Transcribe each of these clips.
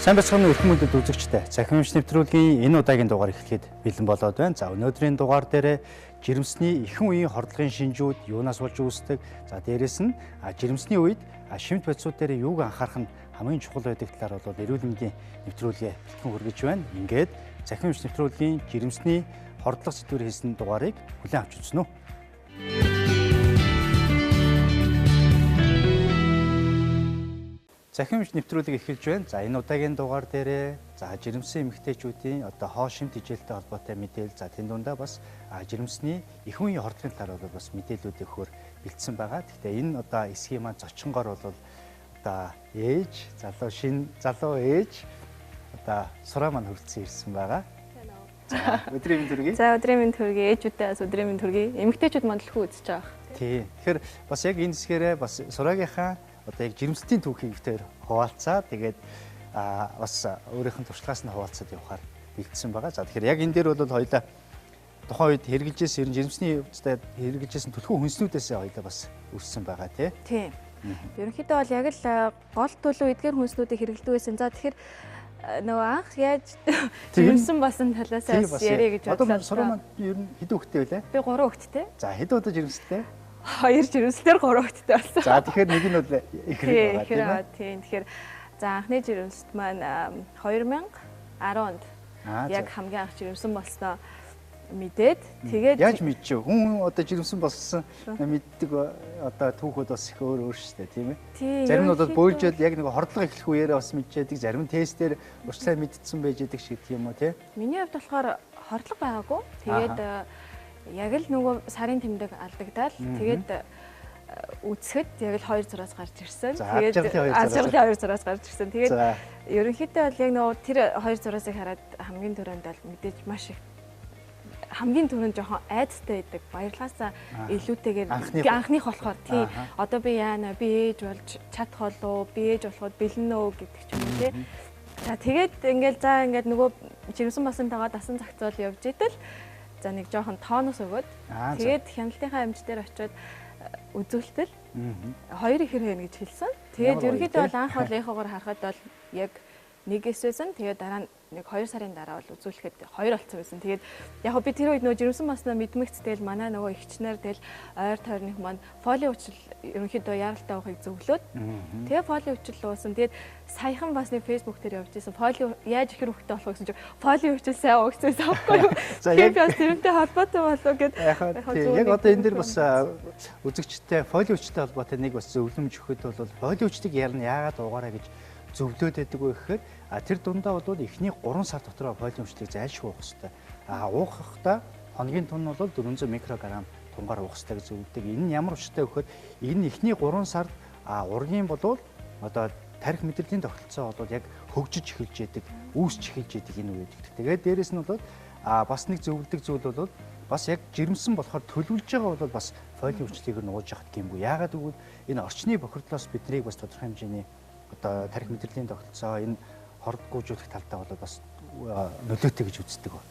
Сайн бацхан өрхмөдөд үзэгчтэй. Цахим Эмч нэвтрүүлгийн энэ удаагийн дугаар эхлэхэд бэлэн болоод байна. За өнөөдрийн дугаар дээр жирэмсний эхэн үеийн хордлогын шинжүүд юунаас болж үүсдэг. За дээрэс нь жирэмсний үед шимт бодисууд дээр юуг анхаарах нь хамгийн чухал байдаг талаар бол эрүүл мэндийн нэвтрүүлгээ бэлтгэн хүргэж байна. Ингээд Цахим Эмч нэвтрүүлгийн жирэмсний хордлого сэдвээр хийсэн дугаарыг хүлээн авч үзнэ үү. Цахим Эмч нэвтрүүлэг эхэлж байна. За энэ удаагийн дугаар дээрээ жирэмсэн эмэгтэйчүүдийн хоол шимт хичээлтэй холбоотой мэдээлэл. За тэнд дундаа бас жирэмсний эхэн үеийн хордлогын талаар бол бас мэдээллүүд өгөхөөр бэлдсэн байгаа. Гэхдээ энэ эсхийн маань зочингоор бол ээж, залуу ээж сураа маань хүрэлцэн ирсэн байгаа. За өдрийн мэнд хүргэе. За өдрийн мэнд хүргэе. Ээжүүдээ бас өдрийн мэнд хүргэе. Эмэгтэйчүүд маань дэлхүү үзэж байгаа. Тий. Тэгэхээр бас яг энэ хэсгээрээ бас сураагийнхаа яг жирэмслийн түүхийг ихтэй хуваалцаа. Тэгээд бас өөрийнх нь туршлагаас нь хуваалцаад явахаар бэлдсэн байгаа. За тэгэхээр яг энэ дээр бол хоёулаа тухайн үед хэрэгжилжсэн жирэмсний хувьд хэрэгжилжсэн түлхүү хүнснүүдээс хоёулаа бас өссөн байгаа тий. Ерөнхийдөө бол яг л гол төлөв эдгээр хүнснүүдийг хэрэглэдэг байсан. За тэгэхээр нөгөө анх яаж жирэмсэн басан талаас яриа гэж бодлоо. Одоо сураа маань ер нь хэдэн хүүхэдтэй вэ? Би 3 хүүхэдтэй. За хэдэн удаа жирэмсэлтэй? 2 жирэмслэр 3 хүүхэдтэй болсон. За тэгэхээр нэг нь бол их хэрэг байгаа тийм. Тэгэхээр за анхны жирэмсэлт маань 2010 онд яг хамгийн анх жирэмсэн болсноо мэдээд тэгээд яаж мэдчихв? Хүн одоо жирэмсэн болсон мэддэг түүхүүд бас их өөр шүү дээ, тийм ээ. Зарим нь бол бөөлжөөд яг нэг хордлого эхлэх үеэрээ бас мэдчихэдэг, зарим нь тестээр урьдчилан мэдсэн байж байдаг шиг тийм үү, тий? Миний хувьд болохоор хордлого байгаагүй. Тэгээд яг л нөгөө сарын тэмдэг алдагдаад тэгээд үсгэд яг л 2 зураас гарч ирсэн. Тэгээд ажиглын 2 зураас гарч ирсэн. Тэгээд ерөнхийдөө бол яг нөгөө тэр 2 зураасыг хараад хамгийн түрүүнд бол мэдээж маш их хамгийн түрүүнд жоохон айдастай байдаг. Баярлалаасаа илүүтэйгээр анхных болохоор тий. Одоо би яана би ээж болж чадах болов би ээж болоход бэлэн нөө гэдэг ч юм уу тий. За тэгээд ингээд нөгөө жирэмсэн басантайгаа дасан загцуул явж идэл за нэг жоохон тооноос өгөөд тэгээд хяналтынхаа эмч дээр очиод үзүүлтэл 2 ихэр хийнэ гэж хэлсэн. Тэгээд ерөнхийдөө бол анх бол эхоогоор харахад бол яг нэг эсвэсэн. Тэгээд дараа нь нэг 2 сарын дараа бол үзүүлэхэд 2 болсон байсан. Тэгээд яг би тэр үед нөгөө жирэмсэн баснаа мэдмэгц тэгэл манай нөгөө ихчнэр тэгэл ойр тойрных маань фоли уучлал ерөнхийдөө яралтай байхыг зөвлөөд тэгээ фоли уучлал уусан. Тэгээд саяхан бас нэг фэйсбүүк дээр явж исэн. Фоли яаж ихэр хөхтэй болох гэсэн чинь фоли уучлал сайн уугцсан аахгүй юу? Тэгээд бас тэрнтэй холбоотой болов гэд яг одоо энэ дэр бас үзэгчтэй фоли уучлалтай холбоотой нэг бас зөвлөмж өгөхөд бол фоли уучлалыг яагаад уугаараа гэж зөвлөд байдаг вэ гэхээр тэр дундаа бол эхний 3 сар дотор фоли уучлалыг зайлшгүй уух хэрэгтэй. Уухдаа хоногийн тун нь бол 400 микрограмм тунгаар уух хэрэгтэй гэж зөвлөдөг. Энэ нь ямар учиртай вэ гэхээр энэ эхний 3 сард ургийн бол одоо тарих мэдрэлийн тогтолцоо бол яг хөгжиж эхэлж яадаг, үүсч эхэлж яадаг энэ үед. Тэгээд дээрэс нь бол бас нэг зөвлөдөг зүйл бол бас яг жирэмсэн болохоор төлөвлөж байгаа бол бас фоли уучлалыг нууж явах гэмгүй. Яагаад гэвэл энэ орчны бохирдлоос биднийг бас тодорхой хэмжээний одоо тарих мэдрэлийн тогтолцоо энэ хордгуужуулах талдаа бол бас нөлөөтэй гэж үздэг ба.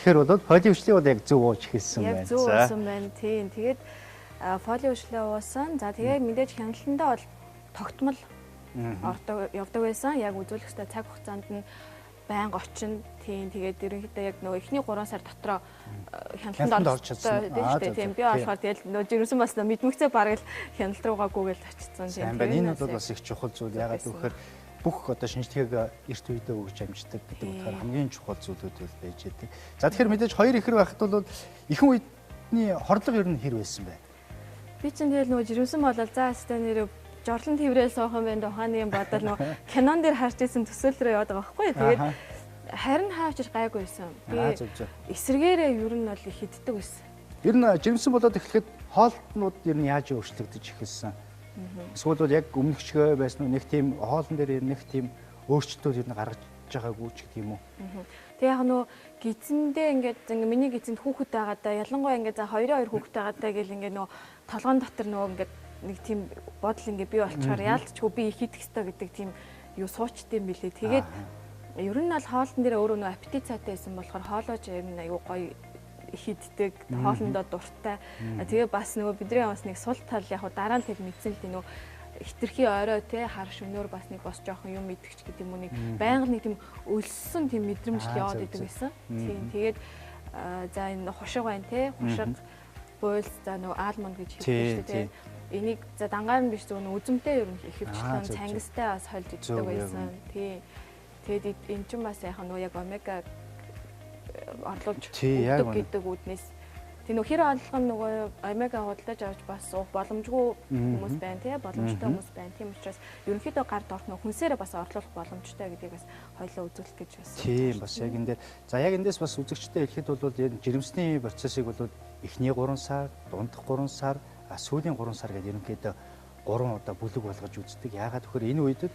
Тэгэхээр бол фоли уучлалыг бол яг зөв ууж эхэлсэн байна. Яг зөв уусан байна. Тийм. Тэгээд фоли уучлалаа уусан. За тэгээд мэдээж хяналтандаа бол тогтмол явдаг байсан. Яг үзүүлэх ёстой цаг хугацаанд нь байнга очино. Тийм. Тэгээд ерөнхийдөө яг нөгөө эхний 3 сар дотроо хяналтанд орж чадсан. Тийм. Би болохоор тэгэл нөгөө жирэмсэн басна мэдмэгцээ бараг л хяналт руугаа гүгээл очсон. Тийм. Энэ бол бас их чухал зүйл. Ягаад гэвэл бүх одоо шинжлэгийг эрт үедээ өгч амждаг гэдэг утгаар хамгийн чухал зүйлүүд бол байж байдаг. За тэгэхээр мэдээж 2 ихэр байхад бол эхэн үедний хордлого ер нь хэр байсан бэ? Би чинь тэгэл нөгөө жирэмсэн болол за хэвээр нэр жорлон тэврэл суух юм байна ухааны юм бодол нөгөө кинон дээр харж исэн төсөөл рүү яваад байгаа байхгүй. Тэгээд харин хаавчиж гайгүй байсан. Би эсрэгээрээ ер нь бол их хиддэг байсан. Ер нь жирэмсэн болоод эхлэхэд хоолтнууд ер нь яаж өөрчлөгдөж эхэлсэн? Эсвэл бол яг өмнөгчгөө байсан уу нэг тийм хоолн дээр нэг тийм өөрчлөлтүүд ер нь гаргаж байгаагүй ч гэх юм уу. Тэг яг нөө гизэндээ ингээд миний гизэнд хүүхэд байгаадаа ялангуяа ингээд за 2 хүүхэд байгаадаа гэл ингээд нөө толгоон дотор нөө ингээд нэг тийм бодол ингээд бий болчоор яалтчгүй би их идэх ёстой гэдэг тийм юу суучдсан билээ. Тэгээд ер нь бол хоолн дээр өөрөө нөө аппетит цайтай байсан болохоор хоолойч ер нь аюу гоё хиддэг, хоолндоо дуртай. Тэгээ бас нөгөө бидний бас нэг сул тал яг дараа нь тэг мэдсэн л дээ нөгөө хитрхи орой те хар шөнөөр бас нэг бос жоохон юм идэгч гэдэг юм уу нэг байнга нэг тийм өлссөн тийм мэдрэмжил яваад идэг гэсэн. Тийм тэгээд за энэ хушиг байна те хушиг буйлс за нөгөө алмонд гэж хэлдэг шүү дээ. Энийг за дангаар нь биш зөв үзэмтэй ер нь ихэвчлэн цангистай бас хольж иддэг байсан. Тийм. Тэгээд эн чинь бас яхаа нөгөө яг омега орлуулж өгдөг гэдэг үүднээс тийм нөгөө хэр орлого нөгөө омега худалдаж авч бас уух боломжгүй хүмүүс байна тий боломжтой хүмүүс байна. Тийм учраас ерөнхийдөө гард орох нөгөө хүнсээрээ бас орлуулах боломжтой гэдгийг бас хоёлоо үзүүлэх гэж бас. Тийм бас яг энэ дээр за яг эндээс бас үзэгчтэй хэлэхэд бол энэ жирэмсний процессыг бол эхний 3 сар, дундх 3 сар, сүүлийн 3 сар гэдэг ерөнхийдөө 3 удаа бүлэг болгож үздэг. Яагаад гэхээр энэ үед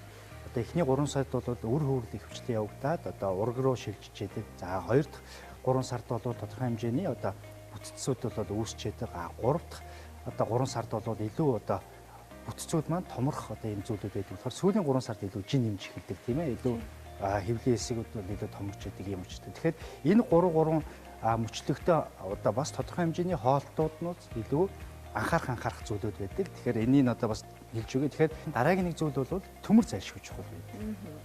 одоо эхний 3 сард бол үр хөврөл ихэвчлэн явагдаад одоо ураг руу шилжиж яадаг. За 2 дахь 3 сард бол тодорхой хэмжээний одоо бүтцүүд бол үүсч яадаг. 3 дахь одоо 3 сард бол илүү одоо бүтцүүд маань томрох одоо юм зүйлүүд байдаг. Тэгэхээр сүүлийн 3 сард илүү жин нэмж эхэлдэг тийм ээ. Илүү хэвлийн хэсгүүд бол илүү томорч яадаг юм учраас. Тэгэхээр энэ 3 мөчлөгтөө одоо бас тодорхой хэмжээний хоолтууднууд илүү анхаарах зүйлүүд байдаг. Тэгэхээр энийг одоо бас хэлж өгье. Тэгэхээр дараагийн нэг зүйл бол төмөр зайлшгүй чухал байдаг.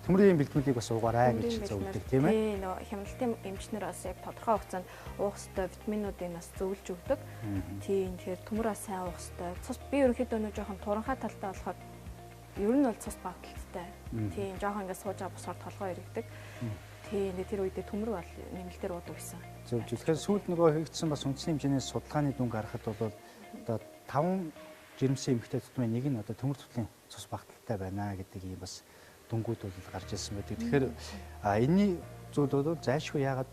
Төмрийн бэлтгэлийг бас уугаарай гэж зөвлөдөг тийм ээ. Тийм нөө хяналтын эмчнэр бас яг тодорхой хугацаанд уух ёстой витаминуудыг бас зөвлөж өгдөг. Тийм тэгэхээр төмөр бас сайн уух ёстой. Цус би ерөнхийдөө нөө жоохон туранхай талтай болохоор ер нь бол цус багталтай. Тийм жоохон ингээд сууж байгаа босоор толгой иргэдэг. Тийм тэр үедээ төмөр бол нэмэлтээр уудаг гэсэн. Зөв. Тэгэхээр сүүлд нөгөө хийгдсэн бас үндэсний хэмжээний судалгааны дүнг харахад бол одоо 5 жирэмсэн эмэгтэй тутмын нэг нь одоо төмөр тутлын цус багталтай байна гэдэг ийм бас дүнгууд бол гарч ирсэн байдаг. Тэгэхээр энэний зүйл бол зайлшгүй яагаад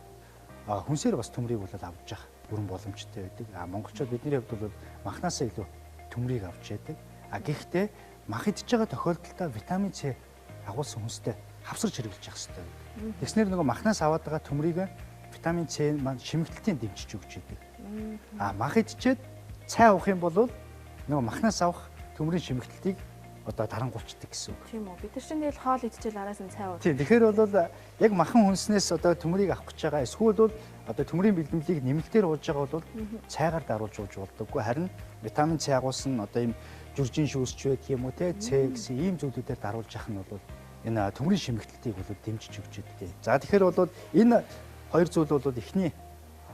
хүнсээр бас төмрийг бол авч явах бүрэн боломжтой байдаг. Монголчууд бидний хувьд бол махнасаа илүү төмрийг авч яадаг. Гэхдээ мах идж байгаа тохиолдолд витамин С агуулсан хүнстэй хавсарч хэрэглэж явах хэрэгтэй байдаг. Тэгснээр нөгөө махнаас аваад байгаа төмрийг витамин С маань шимэгдэлтийн дэмжиж өгч яадаг. Мах идчихэд цай уух юм бол нөгөө махнаас авах төмрийн шимэгдэлтийг одоо дарангуульчдаг гэсэн үг. Тийм үү. Бид нар чинь тэгэл хоол идчихэл араас нь цай уух. Тийм. Тэгэхээр бол яг махан хүнснээс одоо төмрийг авах гэж байгаа. Эсвэл бол одоо төмрийн бэлтгэлийг нэмэлтээр ууж байгаа бол цайгаар даруулж ууж болдоггүй. Харин витамин С агуулсан одоо ийм жүржин шүүсч байдаг юм уу те С гэсэн ийм зүйлүүдээр даруулж явах нь бол энэ төмрийн шимэгдэлтийг бол дэмжиж өгч байдаг. За тэгэхээр бол энэ хоёр зүйл бол эхний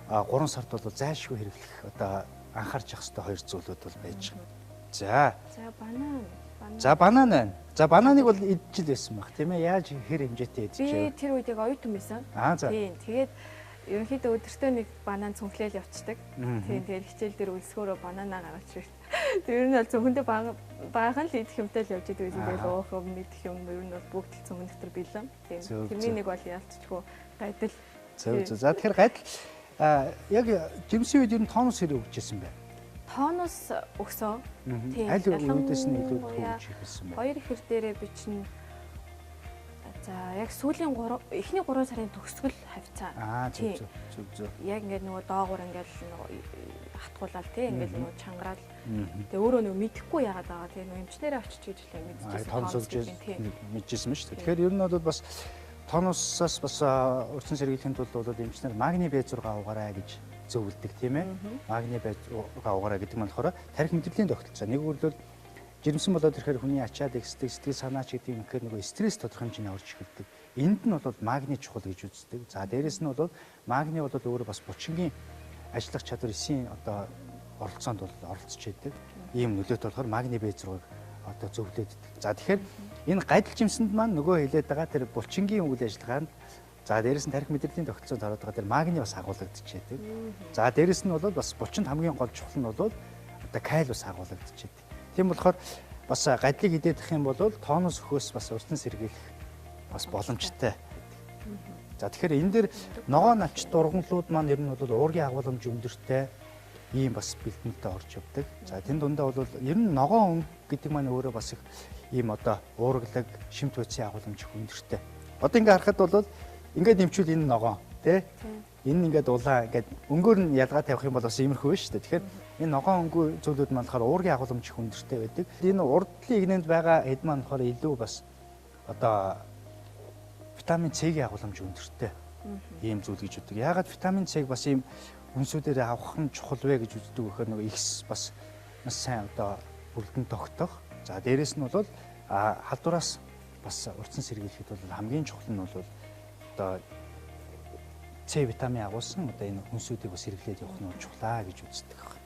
3 сард бол зайлшгүй хэрэглэх одоо анхаарч явах хэрэгтэй хоёр зүйлүүд бол байж байгаа. За банан. За банан байна. За бананыг бол идчихэл байсан баг тийм ээ. Яаж хэр хэмжээтэй идчихв? Би тэр үед яг оюутан байсан. Тийм. Тэгээд ерөнхийдөө өдөртөө нэг банан цүнхлээл явцдаг. Тийм. Тэгээд хичээл дээр өлсгөөрөө бананаа гаргаж ирсэн. Тэр ер нь бол зөвхөндөө баахан л идэх юмтай л явж идэг байсан. Тэгээд уух юм мэдэх юм ер нь бол бүгд л цөмөн дотор билэн. Тийм. Тэрний нэг бол ялцчихгүй гайдал. Зөв. За тэгэхээр гайдал яг жирэмсний үед ер нь тонус хэрэг өгчээсэн байна. Тонус өгсөн. Тийм. Аль үедээс нь илүү төвж хийсэн байна. Хоёр ихэр дээрээ би чинь за яг сүүлийн эхний 3 сарын төгсгөл хавцаа. Зөв. Яг ингээд нөгөө доогуур ингээд нөгөө хатгуулаад тий ингээд нөгөө чангараал. Тэгээ өөрөө нөгөө мэдэхгүй яагаад байгаа тий нөгөө эмчнэрээ очиж гэж л мэдчихсэн. Тонус өгч мэдчихсэн юм шүү дээ. Тэгэхээр ер нь бол бас тонусаас бас өрцөн сэргийлэхэд бол эмчнэр магний B6 уугаарай гэж зөвлөдөг тийм ээ. Магний B6 уугаарай гэдэг нь болохоор тарих мэдрэлийн тогтолцоо. Нэг үгээр жирэмсэн болоод ирэхээр хүний ачаад ихсдэг, сэтгэл санаач гэдэг юм ихээр нөгөө стресс тодорхой хэмжээний орж эхэлдэг. Энд нь бол магний чухал гэж үздэг. За дээрэс нь бол магний бол өөрөө бас булчингийн ажиллах чадвар эсийн одоо оролцоонд бол оролцож байдаг. Ийм нөлөөт болохоор магний B6-ыг одоо зөвлөдөг. За тэгэхээр энэ гайдал жимсэнд маань нөгөө хэлээд байгаа тэр булчингийн үйл ажиллагаанд за дээрэс нь тарих мэдрэлийн тогтолцоонд ороод байгаа тэр магний бас агуулгадчихэдэг. За дээрэс нь бол бас булчинд хамгийн гол чухал нь бол одоо калий бас агуулгадчихэдэг. Тийм болохоор бас гадлыг идэх юм бол тонус өхөөс бас өртөн сэргийлэх бас боломжтой. За тэгэхээр энэ дээр ногоо навч дургамлууд маань ер нь бол уургийн агуулмж өндөртэй ийм бас бэлтгэлтэй орж явдаг. За тэн дундаа бол ер нь ногоо өнгө гэдэг маань өөрөө бас их ийм одоо уурглаг, шимт хүйцийн агуулмж өндөртэй. Одоо ингээ харахад бол ингээд нэмчүүл энэ ногоо тий. Энэ ингээд улаан ингээд өнгөөр нь ялгаа тавих юм бол бас иймэрхүү шүү дээ. Тэгэхээр энэ ногоон өнгөө зүйлүүд маань болохоор уургийн агуулмж их өндөртэй байдаг. Энэ урдлын игнэнд байгаа хэд маань болохоор илүү бас одоо витамин С-ийн агуулмж өндөртэй ийм зүйл гэж үздэг. Яагаад витамин С-г бас ийм хүнсүүдээр авах нь чухал вэ гэж үздэг гэхээр нөгөө ихс бас маш сайн одоо бүрдэн тогтох За дээрэс нь бол халдвараас бас урдсан сэргийлэхэд бол хамгийн чухал нь бол одоо С витамин агуулсан одоо энэ хүнсүүдийг бас сэргийлээд явах нь чухлаа гэж үздэг байна.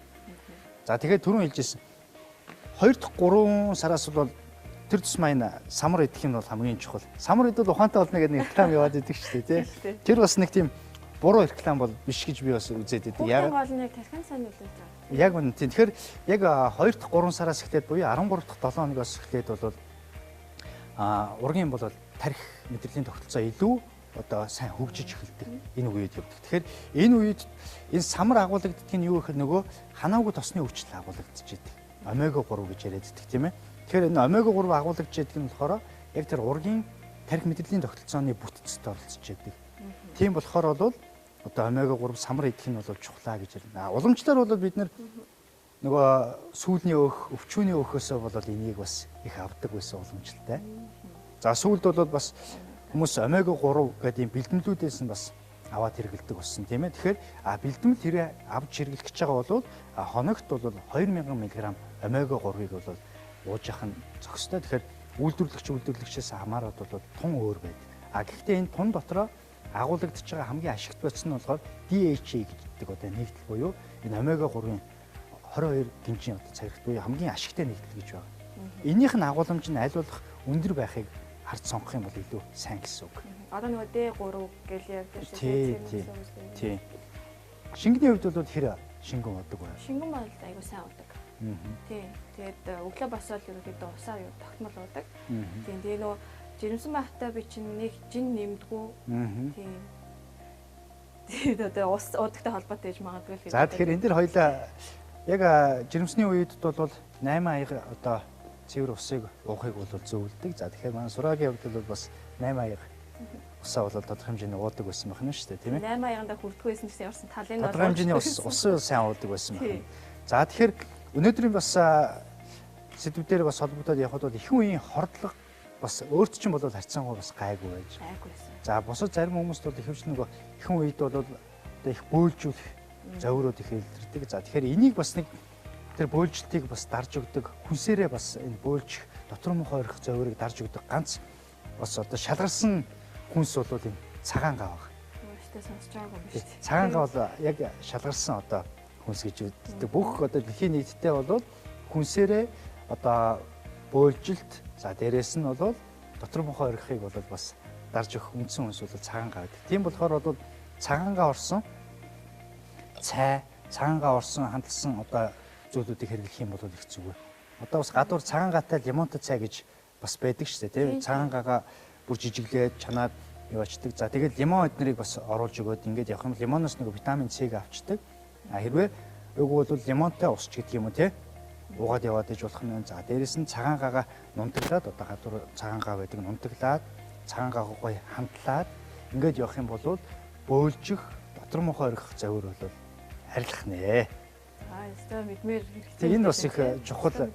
За тэгээд түрүүн хэлжсэн 2 дахь 3 сараас бол тэр тусмаа энэ самар идэх нь бол хамгийн чухал. Самар идвэл ухаантай болно гэдэг нэг реклам яваад идэг шүү дээ, тий. Тэр бас нэг тийм буруу реклам бол биш гэж би бас үзээд идэг. Яг гол нь яг тархин сайн нөлөөлж байгаа. Яг үнэ тийм. Тэгэхээр яг 2 дахь 3 сараас эхлээд буюу 13 дахь 7 хоногоос эхлээд бол ургийн бол тарих мэдрэлийн тогтолцоо илүү одоо сайн хөгжиж эхэлдэг. Энэ үед явдаг. Тэгэхээр энэ үед энэ самар агуулгаддаг нь юу гэхээр нөгөө ханаагүй тосны өвчлөл агуулгадчихэдэг. Омега 3 гэж яриад байдаг тийм ээ. Тэгэхээр энэ омега 3 агуулгадчихэдэг нь болохоор яг тэр ургийн тарих мэдрэлийн тогтолцооны бүтцэд оролцож яадаг. Тийм болохоор бол одоо омега 3 самар идэх нь бол чухлаа гэж ярина. Уламжлалаар бол бид нөгөө сүүлний өөх, өвчүүний өөхөөсөө бол энийг бас их авдаг байсан уламжлалтай. За сүүлд бол бас хүмүүс омега 3 гэдэг юм бэлтгэлүүдээс нь бас аваад хэрэгэлдэг болсон тийм ээ. Тэгэхээр бэлтгэл тэрэ авч хэрэглэх гэж байгаа бол хоногт бол 2000 мг омега 3-ыг бол ууж явах нь зохистой. Тэгэхээр үйлдвэрлэгчээс хамаарат бол тун өөр байдаг. Гэхдээ энэ тун дотроо агуулгадж байгаа хамгийн ашигт бодсон нь болохоор DHA гэдэг одоо нэгдэл буюу энэ омега 3-ын 22 гинжийн одоо цагт буюу хамгийн ашигтай нэгдэл гэж байна. Энийх нь агуулмж нь аль болох өндөр байхыг харж сонгох юм бол илүү сайн гэсэн үг. Одоо нөгөө D3 гэж ярьдаг шүү дээ. Тийм. Шингэний хувьд бол хэр шингэн удаг вэ? Шингэн бол айгуу сайн удаг. Тийм. Тэгээд өглөө босоод ерөнхийдөө усаа юу тогтмол удаг. Тийм. Тэгээ нөгөө жирэмсэн байхтай би чинь нэг жин нэмдэггүй. Тийм. Тэгээд одоо ус удагтай холбоотой гэж магадгүй л гэдэг. За тэгэхээр энэ дэр хоёлаа яг жирэмсний үед бол 8 аяга одоо цэвэр усыг уухыг бол зөвлөдөг. За тэгэхээр манай сураагийн хувьд бол бас 8 аяга усаа бол тодорхой хэмжээний уудаг байсан байна шүү дээ, тийм ээ. 8 аяганда хүрдэх байсан гэсэн явсан талын бол тодорхой хэмжээний ус сайн уудаг байсан байна. За тэгэхээр өнөөдрийн бас сэдвүүдээр бас холбогдоод явхад бол эхэн үеийн хордлого бас өөрт чинь бол харьцангуй бас гайгүй байж. За бусад зарим хүмүүст бол ихэвч нөгөө эхэн үед бол одоо их бөөлжүүлэх зовирууд их илэрдэг. За тэгэхээр энийг бас нэг тэр бөөлжлтийг бас дарж өгдөг хүнсээрээ бас энэ бөөлжих дотор муухай оргих зовирыг дарж өгдөг ганц бас одоо шалгарсан хүнс бол энэ цагаан гав баг. Өөртөө сонсож байгаагүй юм шүү дээ. Цагаан гав бол яг шалгарсан одоо хүнс гэж үздэг. Бүх одоо дэлхийн нийтдээ бол хүнсээрээ одоо бөөлжилт за дээрэс нь бол дотор муухай оргихыг бол бас дарж өгөх үндсэн хүнс бол цагаан гав гэдэг. Тийм болохоор бол цагаангаа орсон цай, цагаангаа орсон хандсан одоо зүйлүүдийг хэрэглэх юм бол их зүгээр. Одоо бас гадуур цагаангаатай лимонтой цай гэж бас байдаг шүү дээ, тийм. Цагаангаагаа бүр жижиглээд чанаад яваачдаг. За тэгээд лимон эднэрийг бас оруулж өгөөд ингээд явах юм лимоноос нэг витамин С-г авчдаг. Хэрвээ үгүй бол лимонтой усч гэдэг юм уу, тийм. Уугаад яваад иж болох юм. За дээрэс нь цагаангаагаа нунтаглаад одоо гадуур цагаангаа байдаг нунтаглаад цагаангаагаа гоё хамтлаад ингээд явах юм бол бөөлжих дотор муухай оргих завир бол харилцах нэ. Ястаа мэдмээр хэрэгтэй. Тэгээ энэ бас их чухал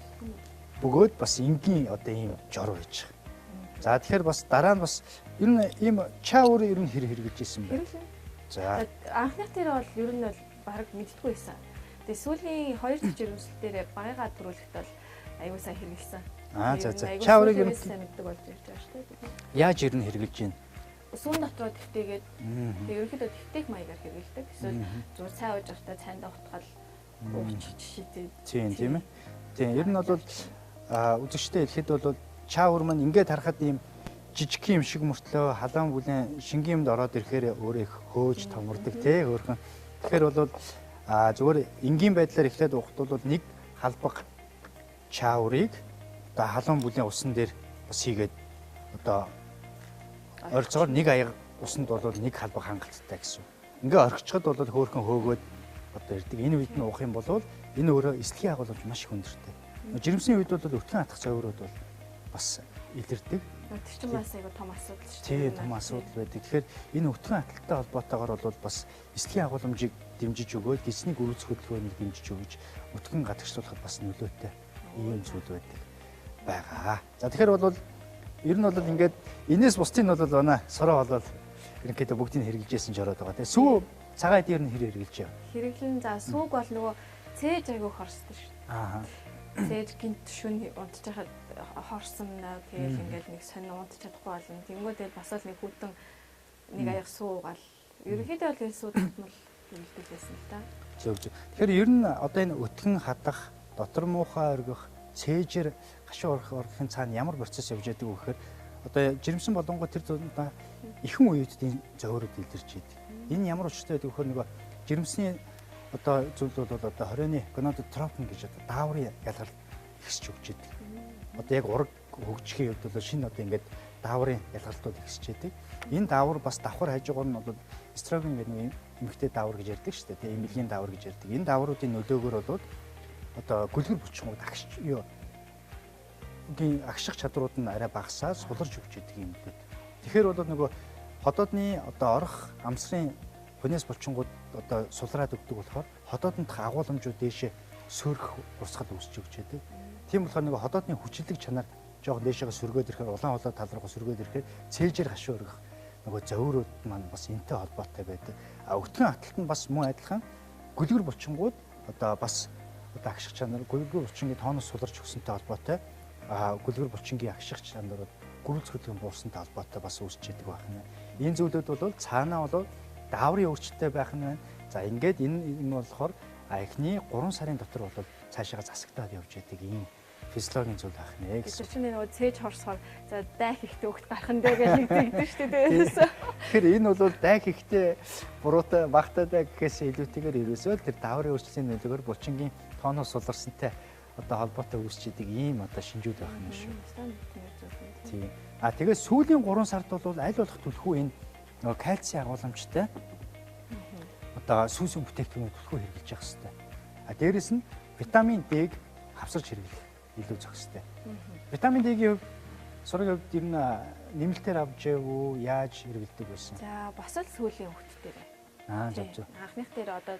бөгөөд бас энгийн одоо ийм жор байж байгаа. За тэгэхээр бас дараа нь бас ер нь ийм чаа өөрөө ер нь хэрэгжилж ирсэн байна. За анхных дээр бол ер нь бол баг мэддэггүй байсан. Тэгээ сүүлийн 2 дахь жирэмсэл дээр багыгаа төрүүлэхэд бол аюу сайн хэрэгжилсэн. За чаа өөрөө ер нь сайн мэддэг болж ирж байгаа шүү дээ. Яаж ер нь хэрэгжилж байна? Сүүн дотроо твтээгээд тэгээ ерөнхийдөө твтээх маягаар хэрэгжилдэг. Эсвэл зүгээр цай ууж байхдаа цайндаа утгаал уучих жишээтэй. Тийм ээ. Тийм ер нь бол үзэгчтэй хэлэхэд бол чаа өр маань ингээд харахад ийм жижиг юм шиг мөртлөө халаан бүлээн шингийн юмд ороод ирэхээр өөрөө их хөөж томордог тий өөрхөн. Тэгэхээр бол зүгээр энгийн байдлаар эхлээд уухад бол нэг халбаг чаа өрийг одоо халуун бүлээн усан дээр бас хийгээд одоо орцоор нэг аяга усанд бол нэг халбаг хангалттай гэсэн. Ингээ орхичход бол хөөхөн хөөгөөд одоо ирдэг. Энэ үед нь уух юм бол энэ өөрөө эслэгийн агуулмж маш их өндөртэй. Жирэмсний үед бол өтгөн атгах зовирууд бол бас илэрдэг. Тэр чинь бас айгу том асуудал шүү дээ. Тийм том асуудал байдаг. Тэгэхээр энэ өтгөн аталттай холбоотойгоор бол бас эслэгийн агуулмжийг дэмжиж өгөөд гисний гөрөөц хөдөлгөөнийг дэмжиж өгөж өтгөн гадагшлуулахад бас нөлөөтэй ийм зүйл байгаа. За тэгэхээр бол ер нь бол ингээд энэс бусдын бол манай сороо бол ерөнхийдөө бүгдийг хэрэгжилжсэн ч ороод байгаа. Тэгээ сүү цагаан эд ер нь хэрэгжилж байгаа. Хэрэглэн за сүүг бол нөгөө цээж айгуу хорсдог шүү дээ. зээж гинт шүн унтчихад хорсон тэгэл ингээл нэг сонин унтч чадахгүй болно. Тэнгүүд тэгэл бас л нэг хүүтэн нэг аяг суугаал. Ерөнхийдөө бол энэ суу татмал хөвөлдүүлсэн л та. Зөв. Тэгэхээр ер нь одоо энэ өтгөн хадах, дотор муухай оргих, цээжэр гашуун оргихын цаана ямар процесс явж байдаг вэ гэхээр одоо жирэмсэн болонгоо тэр зундаа ихэн үеүүдийн зөөрөд илэрч идэг. Энэ ямар учиртай байдаг вэ гэхээр нөгөө жирэмсний одоо зүйл бол одоо 20-ны гонадотропин гэж одоо дааврын ялгарл ихсэж өгч идэг. Одоо яг ураг хөгжихийн хувьд бол шинэ одоо ингээд дааврын ялгалтууд ихсэж идэг. Энэ даавар бас давхар хажуугаар нь бол эстроген гэдэг нэг эмэгтэй даавар гэж ярьдаг шүү дээ. Тэгээ эмнэлгийн даавар гэж ярьдаг. Энэ даавруудын нөлөөгөөр бол одоо гүлгэр булчингууд агших чадрууд нь арай багасаа суларч өгч идэг юм гээд. Тэгэхээр бол нөгөө ходоодны одоо орох амсрын хүнээс булчингууд одоо сулраад өгдөг болохоор ходоодонд агуулмжууд дээшээ сөрөх урсгал үүсч өгч идэг. Тийм болохоор нөгөө ходоодны хүчлэг чанар жоохон дээшээ сөргөөд ирэхээр улаан улаа тал руу сөргөөд ирэхээр цээжээр гашуу өргөх нөгөө зөөрүүд маань бас энтэй холбоотой байдаг. Өтгөн хаталтанд бас мөн адилхан гүлгэр булчингууд одоо бас одоо агших чанар гүлгэр булчингийн тооноос суларч өгсөнтэй холбоотой. Гүлгэр булчингийн агших чанарууд гүрэлц хөдөлгөөн буурсантай холбоотой бас үүсч идэг байна. Энэ зүйлүүд бол цаанаа бол дааврын өөрчлөлттэй байх нь байна. За ингээд энэ болохоор эхний 3 сарын дотор бол цаашаа засагтаад явж идэг ийм физиологийн зүйл байх нэ гэсэн. Тэр чинь нөгөө цээж хорсохоор за дайх ихтэй өгт гарах нь дээ гэж хэлдэг шүү дээ. Тэгэхээр энэ бол дайх ихтэй буруутай багтай дайх гэхээс илүүтэйгээр ерөөсөө тэр дааврын өөрчлөлийн нөлөөгөөр булчингийн тооноос суларсантай одоо холбоотой үүсч идэг ийм одоо шинжүүд байх юм шүү. Тийм. Тэгээд сүүлийн 3 сард бол аль болох түлхүү энэ нөгөө кальцийн агуулмжтай одоо сүүсийн бүтээгдэхүүнүүд түлхүү хэрэглэж явах хэрэгтэй. Дээрэс нь витамин D-г хавсарч хэрэглэх илүү зохистой. Витамин D-гийн хувьд сургийн хувьд ер нь нэмэлтээр авч явуу яаж хэрэглэдэг байсан? За бас л сүүлийн хүүхдүүдээр. Зөв. Анхных дээр одоо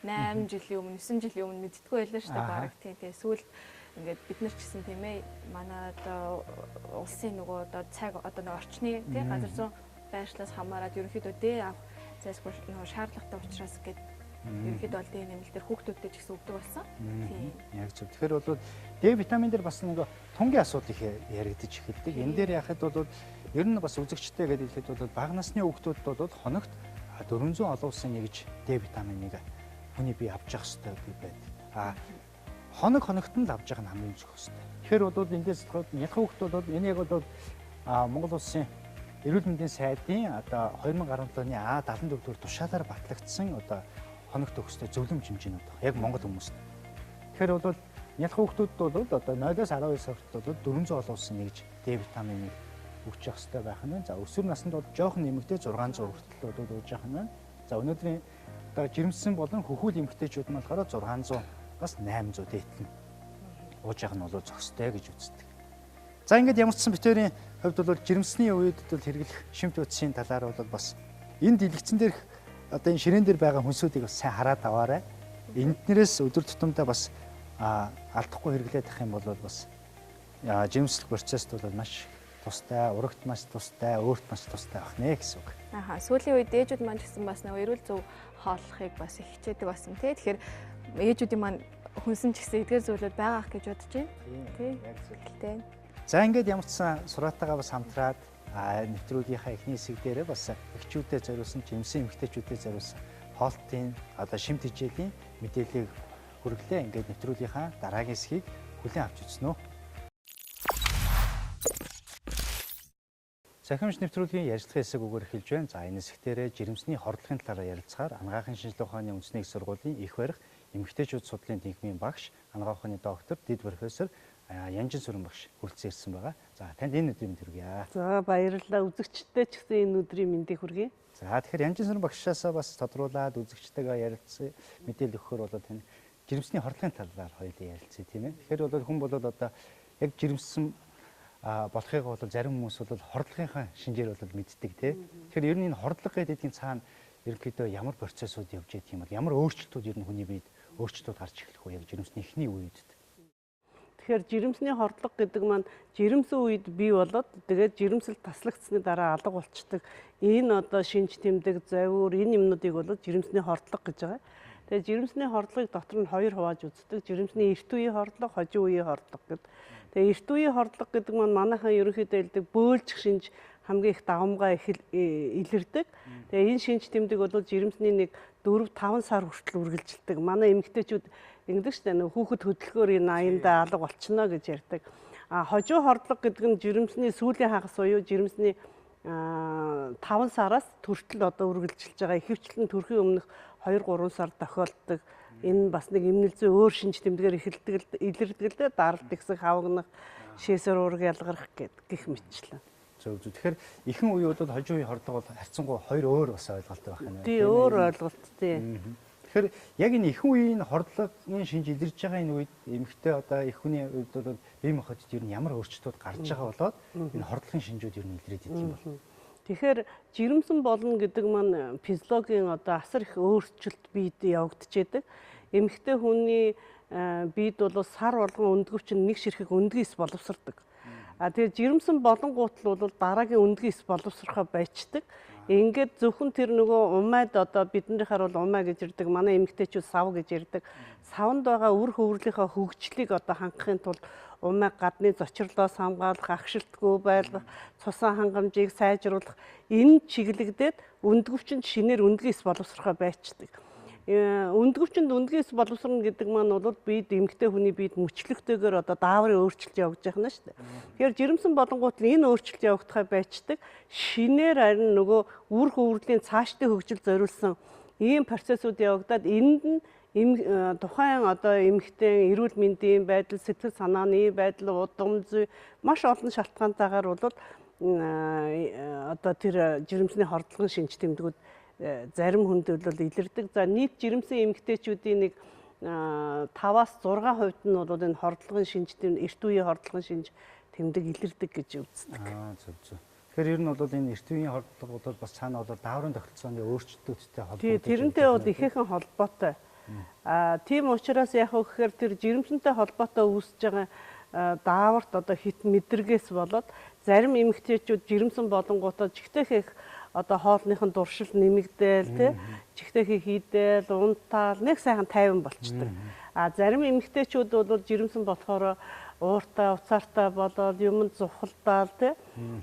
8 жилийн өмнө 9 жилийн өмнө мэддэггүй байлаа шүү дээ баг. Тэгээ сүүлд ингээд бид нар ч гэсэн тийм ээ манай одоо улсын нөгөө одоо цаг одоо нэг орчны тий газар зүүн байршлаас хамаарат ерөнхийдөө дээ авах зайлшгүй нөгөө шаардлагатай учраас гээд ерөнхийдөө бол дээ нэмэлтээр хүүхдүүдэд ч гэсэн өгдөг болсон. Тийм. Яг зөв. Тэгэхээр бол D витамин дээр бас нэг тунгийн асуудал их яригдчих эхэлдэг. Энэ дээр яхад бол ер нь бас үзэгчтэй гэдэг хэлэхэд бол бага насны хүүхдүүд бол хоногт 400 олонсын нэгж D витаминыг хүний бие авч явах хэрэгтэй байдаг. Хоногт нь л авч явах нь хамгийн зөвхөстэй. Тэгэхээр бол эндээс ялах хүүхдүүд бол энэ яг бол Монгол улсын эрүүл мэндийн сайдын одоо 2017 оны А74 дугаар тушаалаар батлагдсан одоо хоногт өгөхтэй зөвлөмж хэмжээнүүд байна. Яг Монгол хүмүүст. Тэгэхээр бол ялах хүүхдүүд бол одоо 0-аас 12 сард бол 400 олонсын нэгж D витаминыг өгч явах хэрэгтэй байх нь. За өсвөр наснд бол жоохон нэмэгдээ 600 хүртэл бол өгж явах нь. За өнөөдрийн одоо жирэмсэн болон хөхүүл эмэгтэйчүүд нь болохоор 600-аас 800 дээдлэн ууж явах нь бол зохистой гэж үздэг. За ингээд ямар ч сан битүүрийн хувьд бол жирэмсний үед бол хэрэглэх шимт утсын талаар бол бас энэ дэлгэцэн дээрх одоо энэ ширээн дээр байгаа хүнсүүдийг бас сайн хараад аваарай. Энднэрээс өдөр тутамдаа бас алдахгүй хэрэглээд ах юм бол бас жирэмслэх процессд бол маш тустай, урагт маш тустай, өөрт маш тустай байх нэ гэсэн үг. Сүүлийн үед ээжүүд маань гэсэн бас нэг эрүүл зөв хооллохыг бас их хичээдэг болсон тий. Тэгэхээр ээжүүдийн маань хүнсэн ч гэсэн эдгээр зүйлүүд байгаа ах гэж бодож байна. Тий. Яг зөв. За ингээд ямар ч сан сураатайгаа бас хамтраад нэвтрүүлгийнхаа эхний хэсэг дээрээ бас эхчүүдэд зориулсан, жирэмсэн эмэгтэйчүүдэд зориулсан хоолтын одоо шимт хичээлийн мэдээллийг хүргэлээ. Ингээд нэвтрүүлгийнхаа дараагийн хэсгийг хүлээн авч үзнэ үү. Цахим Эмч нэвтрүүлгийн ярилцлагын хэсэг үгээр эхэлж байна. За энэ хэсгтэрээ жирэмсний хордлогын талаар ярилцахаар анагаахын шинжилгээ ухааны үндэсний их сургуулийн их барих эмэгтэйчүүд судлалын тэнхимийн багш, анагаах ухааны доктор, дэд профессор Янжин сүрэн багш хүрэлцэн ирсэн байгаа. За танд энэ өдрийн мэнд хүргье. За баярлалаа. Үзэгчтэй ч гэсэн энэ өдрийн мэндийг хүргэе. За тэгэхээр Янжин сүрэн багшаасаа бас тодруулаад үзэгчтэйгээ ярилцсан мэдээлэл өгөхөөр бол тань жирэмсний хордлогын талаар хоёулаа ярилцъя тийм ээ. Тэгэхээр бол хүн бол одоо яг жирэмсэн болохыг бол зарим хүмүүс бол хордлогынхаа шинжээр бол мэддэг тийм. Тэгэхээр ер нь энэ хордлого гэдэг цаана ерөнхийдөө ямар процессууд явж байгаа юм бол ямар өөрчлөлтүүд ер нь хүний биед өөрчлөлтүүд гарч эхлэх үү яг жирэмсний эхний үед. Тэгэхээр жирэмсний хордлого гэдэг маань жирэмсэн үед бий болоод тэгээд жирэмсэл таслагдсны дараа алга болчдөг. Энэ одоо шинж тэмдэг, завиур энэ юмнуудыг бол жирэмсний хордлого гэж байгаа. Тэгээ жирэмсний хордлогыг дотор нь хоёр хувааж үздэг. Жирэмсний эрт үеийн хордлого, хожим үеийн хордлого гэдэг. Тэгээ эрт үеийн хордлого гэдэг маань манайхан ерөнхийдөө хэлдэг бөөлжих шинж хамгийн их давамгай илэрдэг. Тэгээ энэ шинж тэмдэг бол жирэмсний нэг 4-5 сар хүртэл үргэлжилдэг. Манай эмэгтэйчүүд ингэдэг шүү дээ. Нэг хүүхэд хөдөлгөөр энэ 80-д алга болчихно гэж ярьдаг. Хожим хордлого гэдэг нь жирэмсний сүүлийн хагас буюу жирэмсний 5 сараас төртөл одоо үргэлжилж байгаа. Ихэвчлэн төрхийн өмнөх 2-3 сар тохиолддог. Энэ бас нэг эмнэл зүй өөр шинж тэмдгээр илэрдэг л дээ. Даралт ихсэх, хавгнах, шээсээр уург ялгарах гэх мэтчлэн. Тэгэхээр эхэн үеүүд бол хожим үеийн хордлого бол харьцангуй хоёр өөр бас ойлголттой байх юм. Тий, өөр ойлголт тий. Тэгэхээр яг энэ эхэн үеийн хордлогын шинж илэрж байгаа энэ үед эмэгтэй одоо их хүний үед бол бие махбодд ер нь ямар өөрчлөлтүүд гарч байгаа болоод энэ хордлогын шинжүүд ер нь илрээд идэв юм бол. Тэгэхээр жирэмсэн болно гэдэг маань физиологийн одоо асар их өөрчлөлт биед явагдчихэдэг. Эмэгтэй хүний биед бол сар болгон өндгөвч нэг ширхэг өндгийс боловсрдог. Тэгэхээр жирэмсэн болонгууд л бол дараагийн өндгийс боловсрохоо байцдаг. Ингээд зөвхөн тэр нөгөө умайд одоо биднийхаар бол умай гэж ирдэг. Манай эмэгтэйчүүд сав гэж ирдэг. Савнд байгаа үр хөврөлийнхөө хөгжлийг одоо хангахын тулд умай гадны зочрлоос хамгаалах, агшилтгүй байлгах, цусан хангамжийг сайжруулах энэ чиглэгдээд өндгөвчөнд шинээр өндгийс боловсрохоо байцдаг. Өндгөвчөнд өндгийс боловсрно гэдэг маань бол биед эмэгтэй хүний биед мөчлөгтэйгээр одоо дааврын өөрчлөлт явагдаж байна шүү дээ. Тэгэхээр жирэмсэн болонгууд энэ өөрчлөлт явагдахаа байцдаг. Шинээр харин нөгөө үр хөврөлийн цаашдын хөгжил зориулсан ийм процессууд явагдаад энд нь тухайн одоо эмэгтэй эрүүл мэндийн байдал, сэтгэл санааны байдал, удам зүй маш олон шалтгаантайгаар бол одоо тэр жирэмсний хордлогын шинж тэмдгүүд зарим хүнд бол илэрдэг. За нийт жирэмсэн эмэгтэйчүүдийн нэг 5-6% нь бол энэ хордлогын шинж тэмдэг, эрт үеийн хордлогын шинж тэмдэг илэрдэг гэж үздэг. Зөв. Тэгэхээр ер нь бол энэ эрт үеийн хордлого бол бас цаана бол дааврын тогтолцооны өөрчлөлтүүдтэй холбоотой. Тэрнтэй бол ихээхэн холбоотой. Тийм учраас яг гэхээр тэр жирэмсэнтэй холбоотой үүсэж байгаа дааварт одоо хит мэдрэгээс болоод зарим эмэгтэйчүүд жирэмсэн болонгуудаа жигтэйх их одоо хоолныхын дуршил нэмэгдээл тий жигтэйх хийдэл унтаал нэг сайхан тайван болчдөг. Зарим эмэгтэйчүүд бол жирэмсэн болохоор ууртай уцаартай болоод юмд зухалдаал тий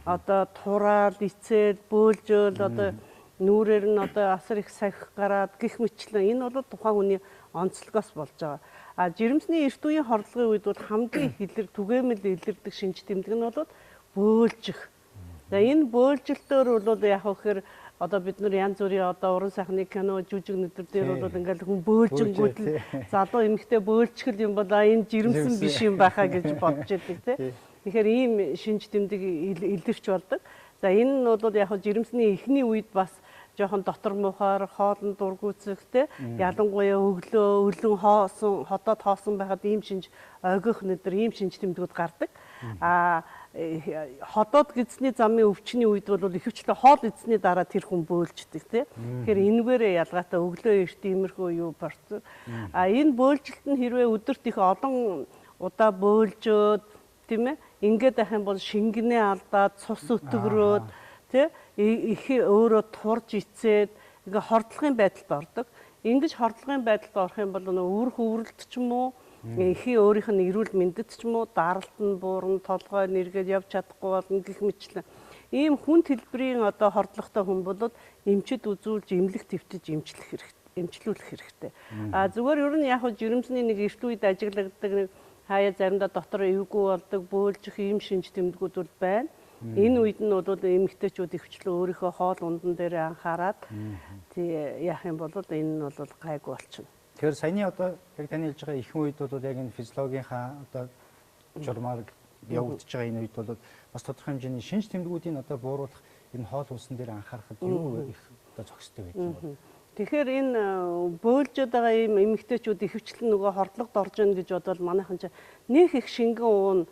одоо тураал эцэл бөөлжөөл одоо нүүрээр нь одоо асар их сахих гараад гих мэтлэн энэ бол тухайн хүний онцлогоос болж байгаа. Жирэмсний эрт үеийн хордлогын үед бол хамгийн их түгээмэл илэрдэг шинж тэмдэг нь бол бөөлжих. За энэ бөөлжилтөөр бол яг гэхээр одоо бид нар янз бүрийн одоо уран сайхны кино жүжиг нэдэр дээр бол ингээл хүн бөөлжингүүд л залуу эмэгтэй бөөлчихл юм бол энэ жирэмсэн биш юм байхаа гэж бодож байдаг тий. Тэгэхээр ийм шинж тэмдэг илэрч болдог. За энэ нь бол яг жирэмсний эхний үед бас жоохон дотор муухай, хоолн дургүйцэхтэй ялангуяа өглөө, өлөн хоосон, хотод хоосон байхад ийм шинж оргих нэдэр ийм шинж тэмдгүүд гардаг. Хотод гидсний замын өвчний үед бол ихэвчлэн хоол эзний дараа тэр хүн бөөлждөг тий. Тэгэхээр энэвэрээ ялгаатай өглөө эрт иймэрхүү юу процесс. Энэ бөөлжилт нь хэрвээ өдөрт их олон удаа бөөлжөөд тийм ээ ингээд байх юм бол шингэнээ алдаад цус өтгөрөөд тий их өөрөө турж ицээд ингээ хордлогын байдалд ордог. Ингэж хордлогын байдалд орох юм бол үр хөврөлт ч юм уу эхийн өөрийнх нь эрүүл мэндэд ч юм уу даралт нь буурна, толгой нэргээд явж чадахгүй болно гэх мэтлэн. Ийм хүн хэлбэрийн одоо хордлоготой хүн бол эмчэд үзүүлж эмнэлэг твтэж эмчлүүлэх хэрэгтэй. Зүгээр ер нь яг жирэмсний нэг эрт үед ажиглагддаг нэг хаяа заримдаа дотор эвгүй болдог бөөлжих ийм шинж тэмдгүүд бол байна. Энэ үед нь бол эмэгтэйчүүд ихвчлэн өөрийнхөө хоол ундан дээр анхаарад тий яах юм бол энэ нь бол гайгүй болчихно. Тэгэхээр саяны одоо яг таны хэлж байгаа ихэнх үед бол яг энэ физиологийнхаа одоо журмаар явагдаж байгаа энэ үед бол бас тодорхой хэмжээний шинж тэмдгүүдийн одоо бууруулах энэ хоол хүнсэн дээр анхаарахад юу их одоо зохистой байдаг юм бол. Тэгэхээр энэ бөөлжөд байгаа ийм эмэгтэйчүүд ихвчлэн нөгөө хордлогод орж ийн гэж бодвол манайхан ч нэг их шингэн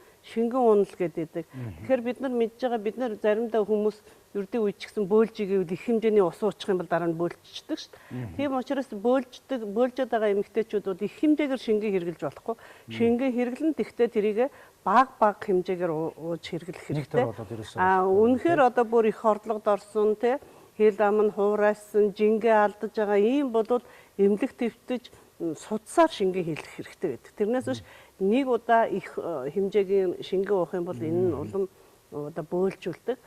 уунал гэдэг. Тэгэхээр бид нар мэдж байгаа бид нар заримдаа хүмүүс ердийн үед ч гэсэн бөөлжийг их хэмжээний ус уучих юм бол дараа нь бөөлжчихдэг шүү дээ. Тийм учраас бөөлжөд байгаа эмэгтэйчүүд бол их хэмжээгээр шингээ хэрэглэж болохгүй. Шингээ хэрэглэн тэгтээ тэрийг баг хэмжээгээр ууж хэрэглэх хэрэгтэй. Үнэхээр одоо бүр их хордлогод орсон тий хэл ам нь хуурайсан, жингээ алдаж байгаа ийм бол эмнэлэг твтэж судсаар шингээ хийх хэрэгтэй байдаг. Тэрнээс биш нэг удаа их хэмжээгийн шингээ уух юм бол энэ нь улам одоо бөөлжүүлдэг.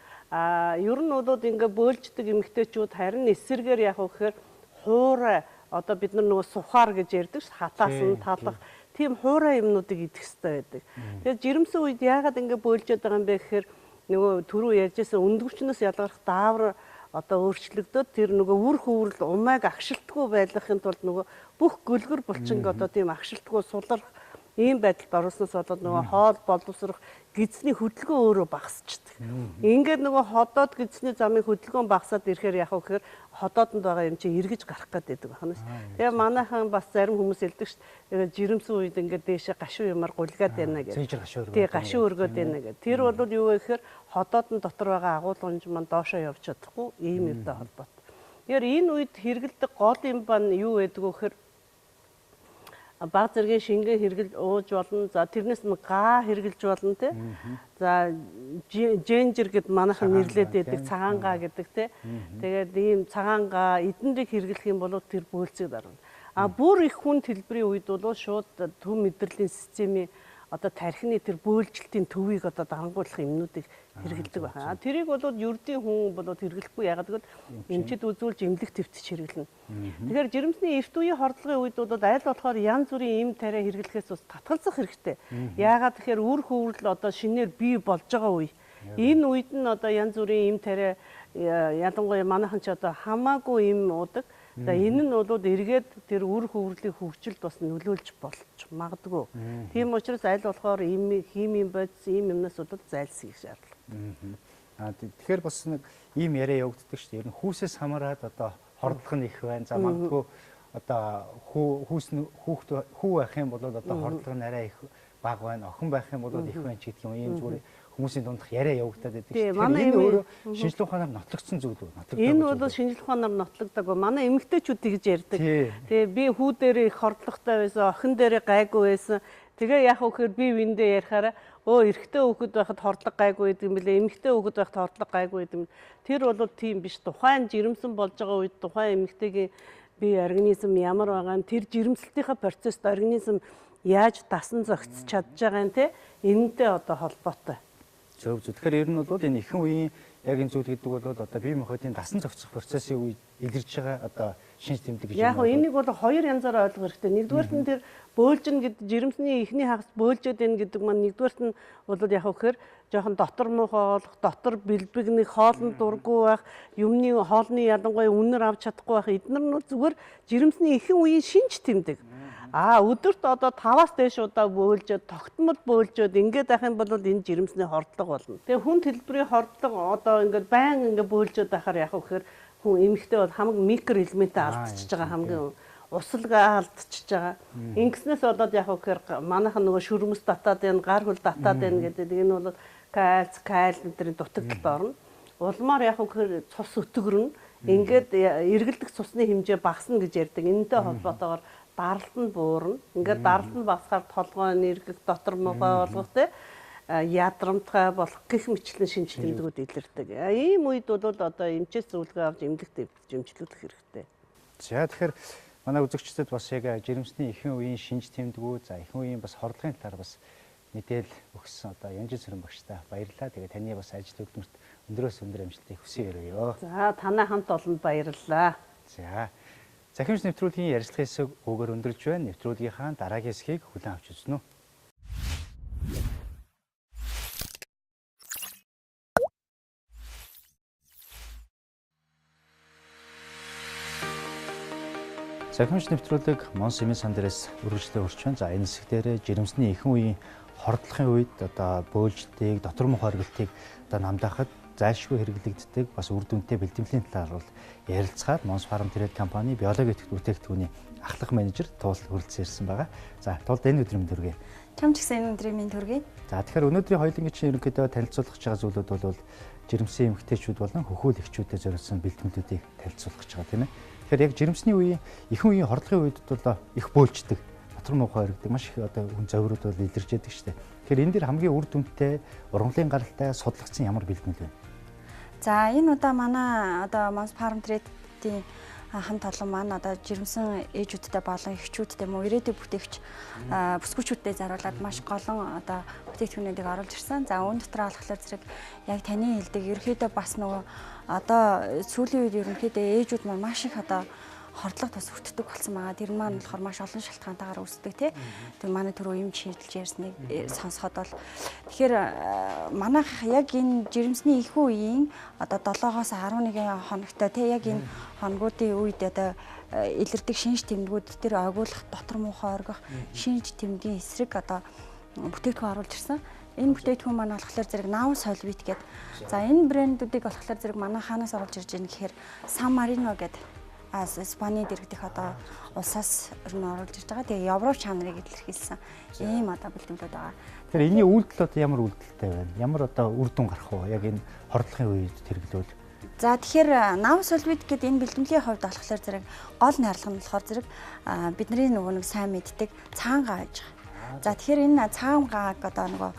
Ер нь бол ингээ бөөлждөг эмэгтэйчүүд харин эсэргээр яг гэхээр хуурай одоо бид нар нөгөө сухаар гэж ярьдаг ш хатаас нь талах тийм хуурай юмнуудыг идэх хэрэгтэй байдаг. Тэгээд жирэмсэн үед яагаад ингээ бөөлжөд байгаа юм бэ гэхээр нөгөө түрүү ярьжсэн өндгөвчнөөс ялгарх даавар одоо өөрчлөгдөд тэр нөгөө үр хөврөл умайг агшилтгүй байлгахын тулд нөгөө бүх гөлгөр булчинг одоо тийм агшилтгүй сулрах ийм байдалд орсноос болоод нөгөө хоол боловсрох гидсний хөдөлгөөн өөрөө багасчдаг. Ингээд нөгөө ходоод гидсний замын хөдөлгөөн багасаад ирэхээр яг гэхээр ходоодонд байгаа юм чи эргэж гарах гэдэг байна ш. Тэгээ манайхан бас зарим хүмүүс хэлдэг ш. Жирэмсэн үед ингээд дээшээ гашуу юмар гулгаад байна гэдэг. Тий гашуу өргөд байна гэдэг. Тэр бол юу вэ гэхээр ходоодон дотор байгаа агуулгын маань доошоо явж чадахгүй ийм юмтай холбоотой. Тэгэхээр энэ үед хэрэгэлдэг гол юм байна юу гэдэг вэ гэхээр баг зэргийн шингээ хэрглэж ууж болно. За тэрнээс нь гаа хэрглэж болно тий. За жинжер гэд манайхан нэрлээд байдаг цагаан гаа гэдэг тий. Тэгээд ийм цагаан гаа эднэрийг хэрглэх юм бол тэр бөөлцөг дарна. Бүр их хүн хэлбэрийн үед бол шууд төв мэдрэлийн системийн одоо тархины тэр бөөлжилтийн төвийг одоо дангуулах юмнуудыг хэрэгэлдэг байна. Тэрийг бол ердийн хүн бол хэрэглэхгүй яагаад гэвэл эмчид үзүүлж эмнэлэг твтэж хэрэглэнэ. Тэгэхээр жирэмсний эрт үеийн хордлогын үед бол аль болохоор янз бүрийн эм тариа хэрэглэхээс бас татгалзах хэрэгтэй. Яагаад тэгэхээр үр хөврөл одоо шинээр бий болж байгаа үе. Энэ үед нь одоо янз бүрийн эм тариа ялангуяа манайхан ч одоо хамаагүй эм уудаг. За энэ нь бол эргээд тэр үр хөврөлийн хөгжилд бас нөлөөлж болж магадгүй. Тийм учраас аль болохоор химийн бодис ийм юмнаас бол зайлсхийх шаардлага. Тэгэхээр бас нэг ийм яриа явагддаг шүү дээ. Ер нь хүүсээс хамаарат одоо хордлого нь их байна. За магадгүй одоо хүү байх юм бол одоо хордлого нь арай их бага байна. Охин байх юм бол их байна ч гэдэг юм. Ийм зүгээр хүмүүсийн дундх яриа явагдаад байдаг шүү дээ. Энэ өөрөө шинжилгээ ухаанаар нотлогдсон зүйл үү? Энэ бол шинжилгээ ухаанаар нотлогдоогүй. Манай эмэгтэйчүүд тэгж ярьдаг. Тэгээ би хүү дээр их хордлоготой байсан, охин дээр гайгүй байсан. Тэгээ яах вэ гэхээр би виндээ ярихаараа эрэгтэй хүүхэд байхад хордлого гайгүй гэдэг юм билээ. Эмэгтэй хүүхэд байхад хордлого гайгүй гэдэг юм. Тэр бол тийм биш. Тухайн жирэмсэн болж байгаа үед тухайн эмэгтэйгийн бие организм ямар байгаа нь тэр жирэмслэлтийнхаа процесст организм яаж дасан зохицож чадж байгаа нь те энэтэй одоо холбоотой. Зөв. Тэгэхээр ер нь бол энэ эхэн үеийн яг энэ зүйл гэдэг бол одоо бие махбодын дасан зохицох процессын үед илэрж байгаа одоо шинж тэмдэг гэж байна. Яг энийг бол хоёр янзаар ойлгох хэрэгтэй. Нэгдүгээрт нь тэр бөөлжин гэдэг жирэмсний эхний хагас бөөлжөд байна гэдэг маань нэгдүгээрт нь бол яг гэхээр жоохон дотор муухай болох, дотор бэлбэг нэг хоолны дургүй байх, юмны хоолны ялангуяа үнээр авч чадахгүй байх. Эдгээр нь зүгээр жирэмсний эхэн үеийн шинж тэмдэг. Өдөрт одоо 5-аас дээш удаа бөөлжөд, тогтмол бөөлжөд ингээд байх юм бол энэ жирэмсний хордлого болно. Тэгээ хүн хэлбэрийн хордлого одоо ингээд байн ингээд бөөлжөд байхаар яг гэхээр хүн эмэгтэй бол хамаг микро элементээ алдчихж байгаа хамгийн усалгаа алдчихж байгаа. Ингэснээс болоод яг гэхээр манайхан нөгөө шүрмэс татаад байна, гар хөл татаад байна гэдэг. Энэ бол кальц, калиумын дутагдалд орно. Улмаар яг гэхээр цус өтгөрнө. Ингээд эргэлдэх цусны хэмжээ багасна гэж ярьдаг. Энэтэй холбоотойгоор даралт нь буурна. Ингээд даралт нь багасгаар толгой нэргэх, дотор муухай болгох те ядрамтгай болох гэх мэтлэн шинж тэмдгүүд илэрдэг. Ийм үед бол одоо эмчээс зөвлөгөө авч эмнэлэгт эмчлүүлэх хэрэгтэй. За тэгэхээр манай үзэгчдэд бас яг жирэмсний эхэн үеийн шинж тэмдгүүд, за эхэн үеийн бас хордлогын талаар бас мэдээлэл өгсөн одоо Янжин Сүрэн багштай баярлалаа. Тэгээ таны бас ажил хөдөлмөрт өндөрөөс өндөр амжилтыг хүсье өргөё. За танай хамт олонд баярлалаа. За Цахим Эмч нэвтрүүлгийн ярилцлагын хэсэг өгөр өндөрлж байна. Нэвтрүүлгийнхаа дараагийн хэсгийг хүлээн авч үзнэ үү. Цахим Эмч нэвтрүүлэг Мон Сэмийн сан дээрээс үргэлжлэн өрч байна. За энэ хэсгээр жирэмсний эхэн үеийн хордлогын үед одоо бөөлжтийг, дотор муухай оргилтыг одоо намдаахад зайлшгүй хэрэглэгддэг бас үр дүнтэй бэлтгэмжийн талаар бол ярилцахаар Монс фарм трейд компани биологи бүтээгдэхүүний ахлах менежер Туул хүрэлцэн ирсэн байгаа. За Туулд энэ өдрийн мэнд хүргэе. Чам ч гэсэн энэ өдрийн мэнд хүргэе. За тэгэхээр өнөөдрийн хоёулангийн чинь ерөнхийдөө танилцуулах гэж байгаа зүйлүүд бол жирэмсэн эмэгтэйчүүд болон хөхүүл эхчүүдэд зориулсан бэлтгэмжүүдийг танилцуулах гэж байгаа тийм ээ. Тэгэхээр яг жирэмсний үеийн эхэн үеийн хордлогын үед бол их бөөлждөг, дотор муухай оргидаг маш их одоо хүн завирууд бол илэрж яадаг шүү дээ. Тэгэхээр энэ дэр хамгийн үр дүнтэй, ургамлын гаралтай судлагдсан ямар бэлтгэл вэ? За энэ удаа манай одоо Монс фарм трейдийн хамт олон маань одоо жирэмсэн ээжүүдтэй болон эхчүүдтэй мөн ирээдүйн бүтээгч бүсгүүчүүдтэй заруулаад маш голон одоо бүтээгдэхүүнүүдийг оруулж ирсэн. За үүн дотор болохоор зэрэг яг таны хэлдэг ерөөхдөө бас нөгөө одоо сүүлийн үед ерөнхийдөө ээжүүд маань маш их одоо хордлого тус өвтдөг болсон байгаа. Тэр маань болохоор маш олон шалтгаантайгаар үүсдэг тий. Тэр манай түрүү юм шийдэлж ярьсныг сонсоход бол тэгэхээр манайх яг энэ жирэмсний их үеийн одоо 7-оос 11 хоногтой тий яг энэ хоногуудын үед одоо илэрдэг шинж тэмдгүүд тэр огиулах дотор муухай оргих шинж тэмдгийн эсрэг одоо бүтээгдэхүүн оруулж ирсэн. Энэ бүтээгдэхүүн маань болохоор зэрэг нав солвит гэдэг. За энэ брэндүүдийг болохоор зэрэг манай хаанаас оруулж ирж байгаа гэхээр Сан Марино гэдэг Испанид иргэдэх одоо улсаас ер нь оруулж ирж байгаа. Тэгээ Европ чанарыг илэрхийлсэн ийм одоо бэлтгэлүүд байгаа. Тэгэхээр энэний үйлдэл одоо ямар үйлдэлтэй байна? Ямар одоо үр дүн гарах вэ? Яг энэ хордлогын үед хэрэглүүл. За тэгэхээр нав солвит гэдэг энэ бэлтгэлийн хувьд болохоор зэрэг гол найрлага нь болохоор зэрэг бидний нөгөө нэг сайн мэддэг цаангаа байж байгаа. За тэгэхээр энэ цаангааг одоо нөгөө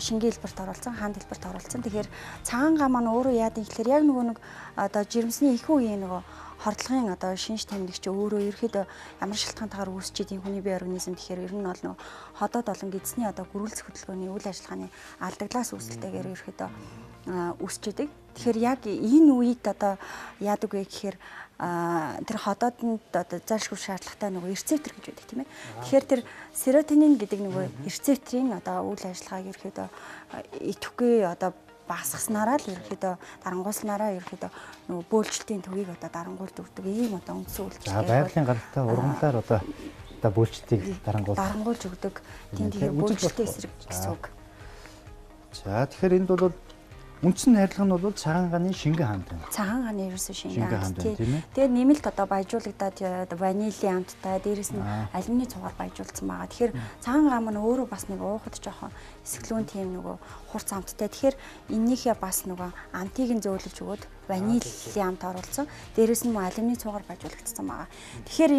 шингийн хэлбэрт оруулсан, хаан хэлбэрт оруулсан. Тэгэхээр цаангаа маань өөрөө яадаг гэхээр яг нөгөө нэг одоо жирэмсний их үеийн нөгөө хордлогын одоо шинж тэмдэг чи өөрөө ерөөхдөө ямар шалтгаантайгаар үүсчихэд энэ хүний бие организм тэгэхээр ер нь бол нөгөө ходоод олон гидсний одоо гөрүүлзэх хөдөлгөөний үйл ажиллагааны алдаглаас үүсэлтэйгээр ерөөхдөө үүсчихэд. Тэгэхээр яг энэ үед одоо яадаг вэ гэхээр тэр ходоодонд одоо зайлшгүй шаардлагатай нөгөө рецептор гэж байдаг тийм ээ. Тэгэхээр тэр серотонин гэдэг нөгөө рецепторын одоо үйл ажиллагааг ерөөхдөө идэвхгүй одоо багасгаснараа л ерөөхдөө дарангуулснараа ерөөхдөө нөгөө бөөлжлтийн төвийг одоо дарангуулж өгдөг ийм одоо үндсэн үйлчлэг. За байгалийн гаралтай ургамлаар одоо бөөлжлтийг дарангуулж өгдөг. Тийм тэгэхээр бөөлжлтийн эсрэг гэсэн үг. За тэгэхээр энд бол үндсэн найрлага нь бол цагаан гааны шингэн хаанд байна. Цагаан гааны ерөөсөө шингэн хаанд тийм. Тэгээд нэмэлт одоо баяжуулагдаад ванилийн амттай дээрэс нь алюминий цугаар баяжуулсан байгаа. Тэгэхээр цагаан гаан маань өөрөө бас нэг уухад жоохон эсгэлүүн тийм нөгөө хурц амттай. Тэгэхээр эннийхээ бас нөгөө амтыг нь зөөлөж өгөөд ванилийн амт оруулсан. Дээрэс нь алюминий цугаар баяжуулагдсан байгаа. Тэгэхээр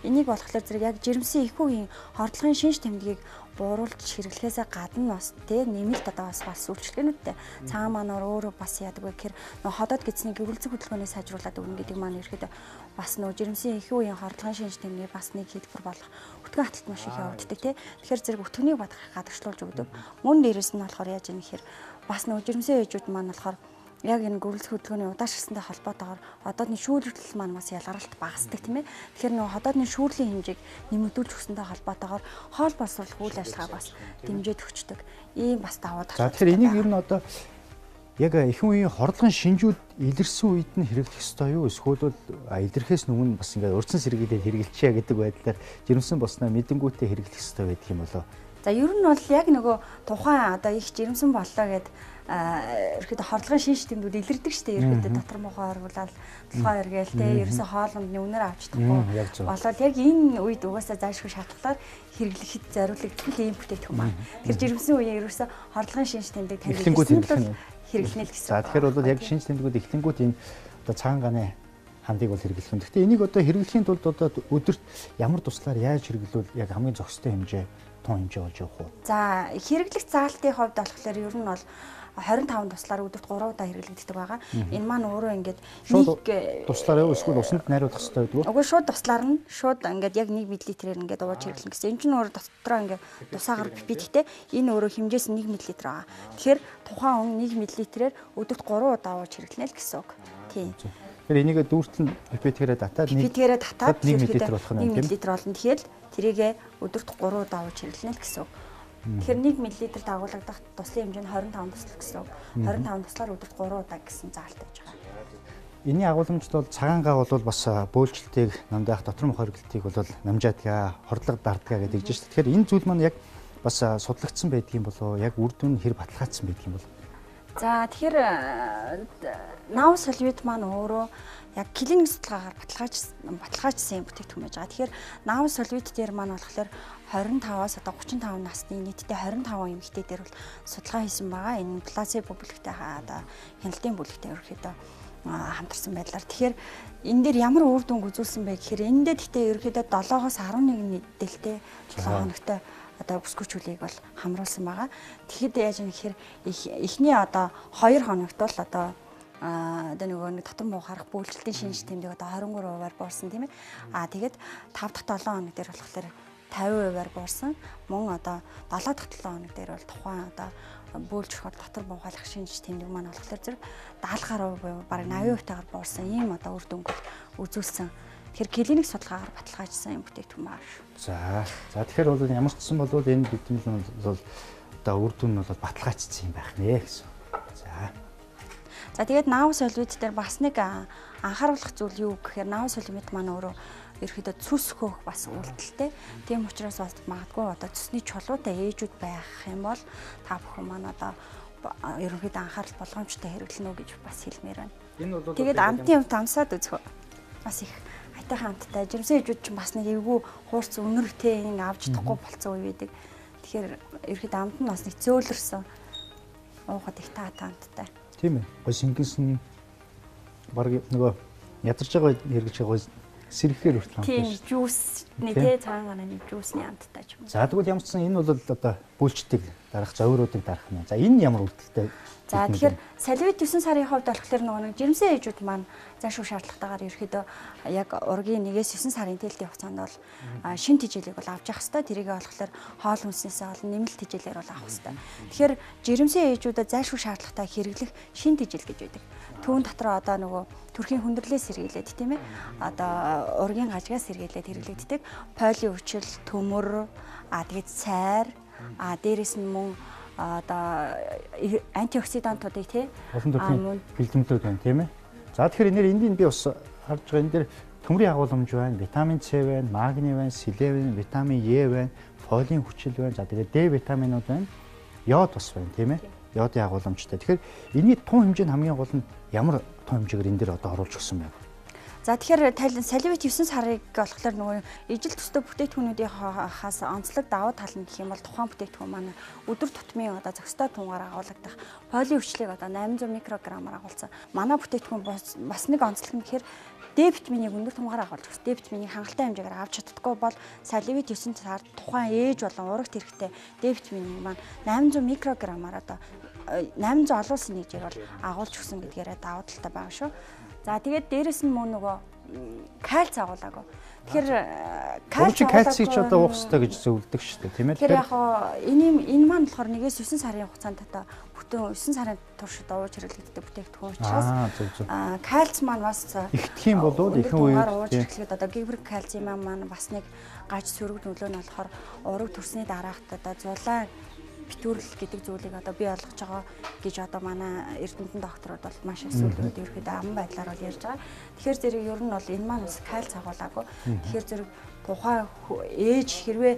энийг болохоор зэрэг яг жирэмсэн их үеийн хордлогын шинж тэмдгийг бууруулж хэрэглэхээсээ гадна бас тий нэмэлт одоо бас үйлчлэгнүүдтэй цагаан манаар өөрөө бас яадаг вэ гэхээр нөө ходоод гидсний гөрүүлзэх хөдөлгөөнийг сайжруулад өгнө гэдэг маань ерөөдөө бас нөө жирэмсэн их үеийн хордлогын шинж тэмдгийг бас нэг хэлбэр болох өтгөн хаталт маш их явагддаг тий. Тэгэхээр зэрэг өтгөнийг гадагшлуулж өгдөг. Мөн дээрэс нь болохоор яаж юм гэхээр бас нөө жирэмсэн ээжүүд маань болохоор яг энэ гөрүүлзэх хөдөлгөөний удаашрсантай холбоотойгоор одоодны шүүрлэл маань бас ялгаралт багасдаг тийм ээ. Тэгэхээр нөгөө одоодны шүүрлийн хэмжээг нэмэгдүүлж өгсөнтэй холбоотойгоор хоол боловсруулах үйл ажиллагааг бас дэмжиж өгчдөг. Ийм бас давуу тал. За тэгэхээр энийг ер нь одоо яг их үеийн хордлогын шинжүүд илэрсэн үед нь хэрэглэх ёстой юу? Эсвэл илэрхээс өмнө бас ингээд урьдчилан сэргийлээд хэрэглэчихье гэдэг байдлаар жирэмсэн болсноо мэдэнгүүтээ хэрэглэх ёстой байдаг юм болоо. За ер нь бол яг нөгөө тухайн одоо их жирэмсэн боллоо гэдэг ерөөдөө хордлогын шинж тэмдгүүд илэрдэг шүү дээ. Ерөөдөө дотор муухай оргуулаад толгой эргээл те ерөөсө хоолонд үнээр авч чадахгүй. Болоод яг энэ үед угаасаа заашгүй шатлалаар хэрэглэхэд зориулагддаг ийм бүтээгдэхүүн байна. Тэгэхээр жирэмсэн үеийн ерөөсө хордлогын шинж тэмдэг танилцуулсан хэрэглэнэ л гэсэн. За тэгэхээр бол яг шинж тэмдгүүд эхлэнгүүд энэ одоо цагаан гааны хандыг бол хэрэглэх юм. Гэхдээ энийг одоо хэрэглэхийн тулд одоо өдөрт ямар туслаар яаж хэрэглүүл яг хамгийн зохистой хэмжээ тун хэмжээ болж явах вэ? За хэрэглэх заалтын хувьд болохоор ер нь бол 25 туслаар өдөрт 3 удаа хэрэглэгддэг байгаа. Энэ маань өөрөө ингээд нэг туслаар юу эсвэл усанд найруулах хэрэгтэй гэдэг үү? Үгүй шууд туслаар нь шууд ингээд яг 1 мл-ээр ингээд ууж хэрэглэн гэсэн. Энэ чинь өөрөө дотроо ингээд тусаагаар пипидтэй. Энэ өөрөө хэмжээс 1 мл байгаа. Тэгэхээр тухайн хүн 1 мл-ээр өдөрт 3 удаа ууж хэрэглэнэ л гэсэн үг. Тийм. Тэгэхээр энийг дүүртэн пипидгээрээ татаад 1 мл болох нь 1 мл болно. Тэгэхээр тэрийгэ өдөрт 3 удаа ууж хэрэглэнэ л гэсэн үг. Тэгэхээр 1 мл дагуулгадах туслын хэмжээ нь 25 тусал гэсэн. 25 туслаар өдөрт 3 удаа гэсэн заалт байж байгаа. Энийн агуулмжт бол цагаангаа бол бас бөөлжлтийг намдаах дотор муухай оргилтыг бол намжаадгаа хордлого дардгаа гэдэг чинь. Тэгэхээр энэ зүйл маань яг бас судлагдсан байдгийн болоо яг үр дүн хэр баталгаажсан байдгийн болоо. За тэгэхээр нав солвит маань өөрөө яг клиник судалгаагаар баталгаажсан юм бүтээгдэхүүн байж байгаа. Тэгэхээр нав солвит дээр маань болохоор 25-аас одоо 35 насны нийтдээ 25 эмэгтэй дээр бол судалгаа хийсэн байгаа. Энэ плацебо бүлэгтэй одоо хяналтын бүлэгтэй ерөөхдөө хамтарсан байдлаар. Тэгэхээр энэ дээр ямар үр дүнг үзүүлсэн бэ гэхээр энэ дээр гэхдээ ерөөхдөө 7-оос 11 мэдээлэлтэй 7 хоногтой одоо бүсгүүчүүлийг бол хамруулсан байгаа. Тэгэхэд яаж юм гэхээр эхний одоо 2 хоногт бол одоо одоо нөгөө нэг дотор муухай бөөлжлтийн шинж тэмдэг одоо 23%-аар буурсан тийм ээ. Тэгээд 5 дахь 7 хоног дээр болохоор 50%-аар буурсан. Мөн одоо 7 дахь 7 хоног дээр бол тухайн одоо бөөлжих дотор муухайлах шинж тэмдэг маань болохоор зэрэг 70 гаруй буюу бараг 80%-тайгаар буурсан ийм одоо үр дүнг үзүүлсэн. Тэгэхээр клиник судалгаагаар баталгаажсан юм бүтээгдэхүүн байна шүү. За тэгэхээр бол ямар ч гэсэн бол энэ бидний бол одоо үр дүн нь бол баталгаажсан юм байх нэ гэсэн. За тэгээд наав солимит дээр бас нэг анхааруулах зүйл юу гэхээр наав солимит маань өөрөө ерөөхдөө цүс хөөх бас үйлдэлтэй. Тийм учраас бас магадгүй одоо цэсний чулуутай ээжүүд байх юм бол та бүхэн маань одоо ерөөхдөө анхаарал болгоомжтой хэрэглэнэ үү гэж бас хэлмээр байна. Энэ бол тэгээд амтын хувьд амсаад үзэх бас их айтайхан амттай. Жирэмсэн ээжүүд ч бас нэг эвгүй хуурц өнөртэй ингэ авч чадахгүй болцсон үе байдаг. Тэгэхээр ерөөхдөө амт нь бас нэг зөөлрсөн уухад их таатай амттай. Тийм ээ. Гой шингэнсэн баг нөгөө ядарч байгаа хэрэгж байгаа сэрхээр хүртэл амттай шүү. Тийм, жуус нэг тий цагаан гананы жуусны амттай ч юм. За тэгвэл ямар ч сан энэ бол одоо бүүлчдэг дарах зовируудыг дарах нь. За энэ ямар үйлдэлтэй? За тэгэхээр салвит 9 сарын хувьд болохоор нөгөө нэг жирэмсэн ээжүүд маань заашгүй шаардлагатайгаар ерөөхдөө яг ургийн 1-9 сарын тэлтийн хугацаанд бол шин тижээлийг бол авч явах хэрэгтэй. Тэрийг болохоор хоол хүнснээсээ олон нэмэлт тижээлээр бол авах хэрэгтэй. Тэгэхээр жирэмсэн ээжүүдэд заашгүй шаардлагатай хэрэглэх шин тижээл гэж байдаг. Түүн дотор одоо нөгөө төрхийн хүндрэлээс сэргийлээд тийм ээ. Одоо ургийн гажгаас сэргийлээд хэрэглэгддэг. Поли өвчл, төмөр, тэгээд сайр, дээрэс нь мөн одоо антиоксидантуудыг тий олон төрлийн бэлтгэмжүүд байна тийм ээ. За тэгэхээр энд би бас харж байгаа энэ дээр төмрийн агуулмж байна, витамин С байна, магний байна, селен, витамин Е байна, фолиин хүчил байна. За тэгээд Д витаминууд байна. Йод бас байна тийм ээ. Йодын агуулмжтай. Тэгэхээр энэний тун хэмжээ нь хамгийн гол нь ямар тун хэмжээгээр энэ дээр одоо оруулж өгсөн байна? За тэгэхээр салвит 9 сарыг болохоор нөгөө ижил төстэй бүтээгдэхүүнүүдийн хаас онцлог давуу тал нь гэх юм бол тухайн бүтээгдэхүүн маань өдөр тутмын одоо зохистой тунгаар агуулгадах поли өвчлийг одоо 800 микрограммаар агуулсан. Манай бүтээгдэхүүн бас нэг онцлог нь гэхээр Д витаминыг өндөр тунгаар агуулж өгс. Д витаминыг хангалттай хэмжээгээр авч чаддаггүй бол салвит 9 сард тухайн ээж болон урагт хэрэгтэй Д витаминыг маань 800 микрограммаар одоо 800 олон улсын нэгжээр бол агуулж өгсөн гэдгээрээ давуу талтай байгаа шүү. За тэгээд дээрэс нь мөн нөгөө кальц агуулаагүй. Тэгэхээр кальцийг ч одоо уух хэрэгтэй гэж зөвлөдөг шүү дээ, тийм ээ. Тэгэхээр яг энэ маань болохоор 1-9 сарын хугацаанд одоо бүтэн 9 сарын туршид ууж хэрэглэгддэг бүтээгдэхүүн учраас кальц маань бас ихтэх юм болоод ихэнх үед ууж хэрэглэхэд одоо гибрик кальцийн маань бас нэг гаж сөрөг нөлөө нь болохоор ураг төрсний дараахт одоо зулаа битүүрэл гэдэг зүйлийг одоо бий болгож байгаа гэж одоо манай эрдэмтэн докторууд бол маш их зүйлүүд ерөөхдөө ам байдлаар бол ярьж байгаа. Тэгэхээр зэрэг ер нь бол энэ маань бас кальц агуулаагүй. Тэгэхээр зэрэг тухайн ээж хэрвээ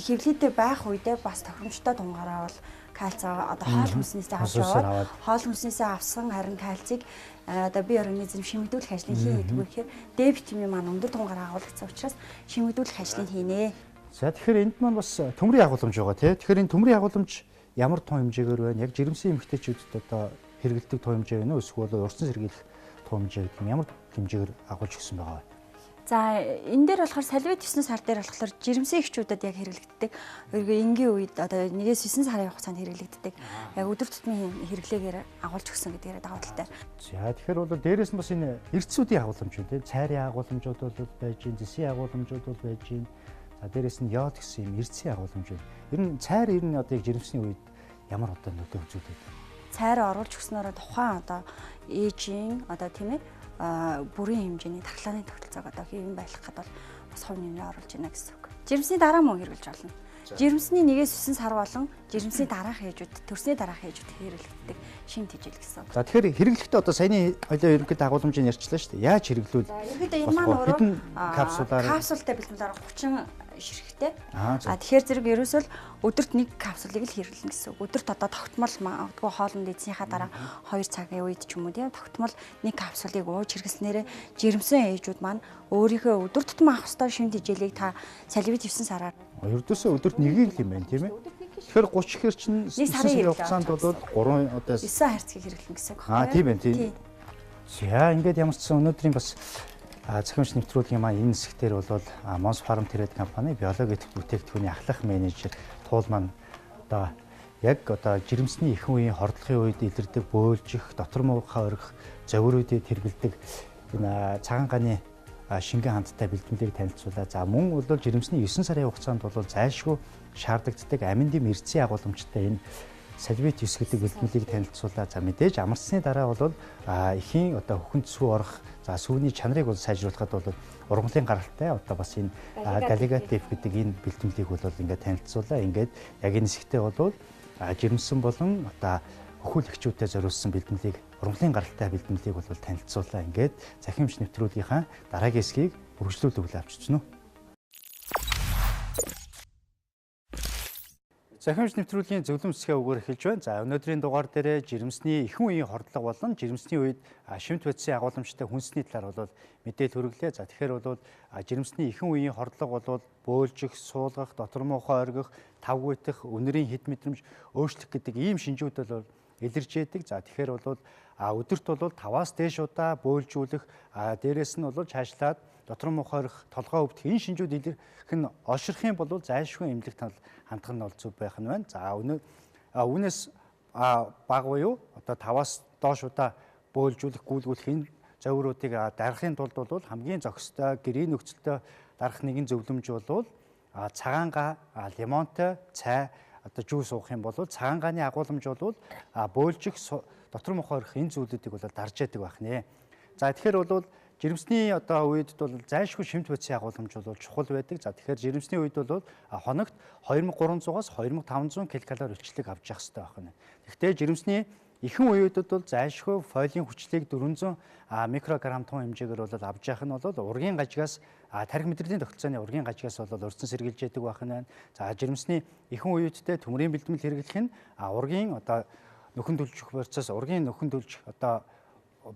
хэвлэлтэй байх үедээ бас тохиромжтой тунгаараа бол кальц одоо хоол хүнснээсээ авч яваад хоол хүнснээсээ авсан харин кальцийг одоо бие организм шимэгдүүлэх ажлыг хийнэ гэдэг үгээр Д витамин маань өндөр тунгаараа агуулгдсан учраас шимэгдүүлэх ажлыг хийнэ. За тэгэхээр энд маань бас төмрийн агуулмж байгаа тийм. Тэгэхээр энэ төмрийн агуулмж ямар тун хэмжээгээр байна? Яг жирэмсэн эмэгтэйчүүдэд одоо хэрэглэдэг тун хэмжээ байна уу? Эсвэл урьдчилан сэргийлэх тун хэмжээ гэдэг нь ямар хэмжээгээр агуулж өгсөн байгаа вэ? За энэ дээр болохоор салвит 9 сар дээр болохоор жирэмсэн эхчүүдэд яг хэрэглэгддэг. Энгийн үед одоо 1-9 сарын хугацаанд хэрэглэгддэг. Яг өдөр тутмын хэрэглээгээр агуулж өгсөн гэдгээр давуу талтай. За тэгэхээр бол дээрээс нь бас энэ эрдэсүүдийн агуулмж үү тийм. Цайрын агуулмжууд бол байж гин, зэсийн агуулмжууд бол байж гин. Дээрээс нь йод гэсэн юм эрдэсийн агуулмж байна. Ер нь цайр ер нь одоо яг жирэмсний үед ямар одоо нөлөө үзүүлдэг вэ? Цайр оруулж өгснөөр тухайн одоо ээжийн одоо тийм ээ бүрийн хэмжээний тархлааны тогтолцоог одоо хэвэн байлгахад бол бас хувь нэмрээ оруулж байна гэсэн үг. Жирэмсний дараа мөн хэрэглэж болно. Жирэмсний 1-9 сар болон жирэмсний дараах ээжүүд, төрсний дараах ээжүүд хэрэглэгддэг шин тижэл гэсэн. За тэгэхээр хэрэглэхдээ одоо саяны хоёлоо ерөнхийдөө агуулмжийг ярьчлаа шүү дээ. Яаж хэрэглүүл? Ерөнхийдөө энэ маань өөрөө капсултай бэлтгэлээр 30 ширхтэй. Тэгэхээр зэрэг ерөөсөө өдөрт 1 капсулыг л хэрэглэнэ гэсэн үг. Өдөрт одоо тогтмол магадгүй хоолнд эзэнийхаа дараа 2 цагийн үед ч юм уу тийм тогтмол 1 капсулыг ууж хэрэглэснээр жирэмсэн ээжүүд маань өөрийнхөө өдөр тутмын авах ёстой шин тижээлийг та салвит 9 сараар ердөөсөө өдөрт 1 юм байна тийм ээ. Тэгэхээр 30 ихэр чинь 1 сарын хугацаанд бол 3 одоо 9 хайрцгийг хэрэглэнэ гэсэн үг. Тийм байна тийм. За ингээд ямар ч сан өнөөдрийн бас Цахим Эмч нэвтрүүлгийн маань энэ хэсгээр бол Монс фарм трейд компани биологи бүтээгдэхүүний ахлах менежер Туул маань одоо яг одоо жирэмсний эхэн үеийн хордлогын үед илэрдэг бөөлжих, дотор муухай оргих, зовируудыг тэргэлдэг энэ цагаан ганы шингэн хандтай бэлтгэлийг танилцуулаа. За мөн бол жирэмсний 9 сарын хугацаанд бол зайлшгүй шаардагддаг амин дэм эрцийн агуулмжтай энэ салвит 9 гэдэг бэлтгэлийг танилцуулаа. За мэдээж амарсны дараа бол эхийн одоо хөхөнд сүү орох, за сүүний чанарыг бол сайжруулахад бол ургамлын гаралтай одоо бас энэ галлигатив гэдэг энэ бэлтгэлийг бол ингээд танилцуулаа. Ингээд яг энэ хэсэгтээ бол жирэмсэн болон одоо өхүүлэгчүүдэд зориулсан бэлтгэлийг ургамлын гаралтай бэлтгэлийг бол танилцуулаа. Ингээд Цахим Эмч нэвтрүүлгийнхаа дараагийн хэсгийг үргэлжлүүлүүлээ авчирч байна. Цахим Эмч нэвтрүүлгийн зөвлөм хэсгээ өгөр эхэлж байна. За өнөөдрийн дугаар дээр жирэмсний эхэн үеийн хордлого болон жирэмсний үед шимт бодисын агуулмжтай хүнсний талаар бол мэдээлэл хүргэлээ. За тэгэхээр бол жирэмсний эхэн үеийн хордлого бол бөөлжих, суулгах, дотор муухай оргих, тавгуйтах, үнэрийн хэд мэдрэмж өөрчлөх гэдэг ийм шинжүүд бол илэрж яадаг. За тэгэхээр бол өдөрт бол 5-аас дээш удаа бөөлжүүлэх, дээрээс нь бол цаашлаад дотор муухай оргих, толгой өвдөх энэ шинжүүд илэрх нь олшрох юм бол зайлшгүй эмнэлэг танал хандах нь бол зөв байх нь байна. За үүнээс бага буюу одоо 5-аас доош удаа бөөлжүүлэх, гүйлгүүлэх энэ зовируудыг дарахын тулд бол хамгийн зохистой гэрийн нөхцөлтөд дарах нэгэн зөвлөмж бол цагаанга, лимонтой, цай одоо жуус уух юм бол цагаан ганы агуулмж бол бөөлжих, дотор муухай оргих энэ зүйлүүдийг бол дарж яадаг байх нэ. За тэгэхээр бол жирэмсний одоо үед бол зайлшгүй шимт бодисын агуулмж бол чухал байдаг. За тэгэхээр жирэмсний үед бол хоногт 2300-аас 2500 ккал илчлэг авч явах хэрэгтэй байна. Гэхдээ жирэмсний эхэн үеүүдэд бол зайлшгүй фолиин хүчлийг 400 микрограмм тун хэмжээгээр бол авч явах нь бол ургийн гажигаас тарих мэдрэлийн тогтолцооны ургийн гажигаас бол урьдчилан сэргийлж яадаг байх нь байна. За жирэмсний эхэн үеүүдтэй төмрийн бэлтгэл хэрэглэх нь ургийн одоо нөхөн төлжих процесс, ургийн нөхөн төлжих одоо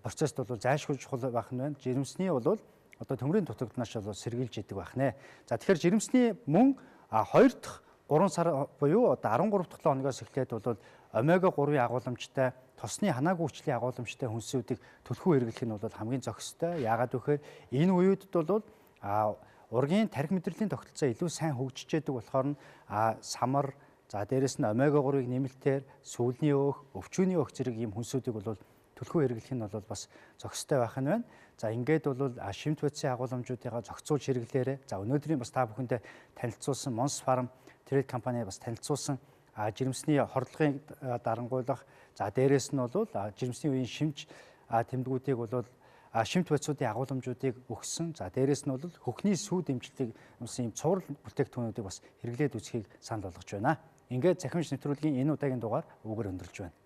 процессд бол зайлшгүй чухал байх нь байна. Жирэмсний бол одоо төмрийн дутагднаас бол сэргийлж яадаг байх нэ. За тэгэхээр жирэмсний мөн 2 дахь 3 сар буюу одоо 13 дахь 7 хоногоос эхлээд бол омега 3-ийн агуулмжтай тосны ханаагүй хүчлийн агуулмжтай хүнсүүдийг төлхөө хэрэглэх нь бол хамгийн зохистой. Яагаад гэвэл энэ үеүдд бол ургийн тарих мэдрэлийн тогтолцоо илүү сайн хөгжиж яадаг болохоор нь самар, за дээрэс нь омега 3-ыг нэмэлтээр сүүлний өөх, өвчүүний өөх зэрэг ийм хүнсүүдийг бол төлхөө хэрэглэх нь бол бас зохистой байх нь байна. За ингээд бол шимт бодисын агуулмжуудыгаа зохицуулж хэрэглээрэй. За өнөөдрийн бас та бүхэндээ танилцуулсан Монс фарм трейд компани бас танилцуулсан жирэмсний хордлогын дарангуйлах, за дээрэс нь бол жирэмсний үеийн шимж тэмдгүүдийг бол шимт бодисуудын агуулмжуудыг өгсөн. За дээрэс нь бол хөхний сүү дэмжлэг юмсан юм цуврал бүтээгдэхүүнүүдийг бас хэрэглээд үзхийг санал болгож байна. Ингээд Цахим Эмч нэвтрүүлгийн энэ удаагийн дугаар үгээр өндөрлж байна.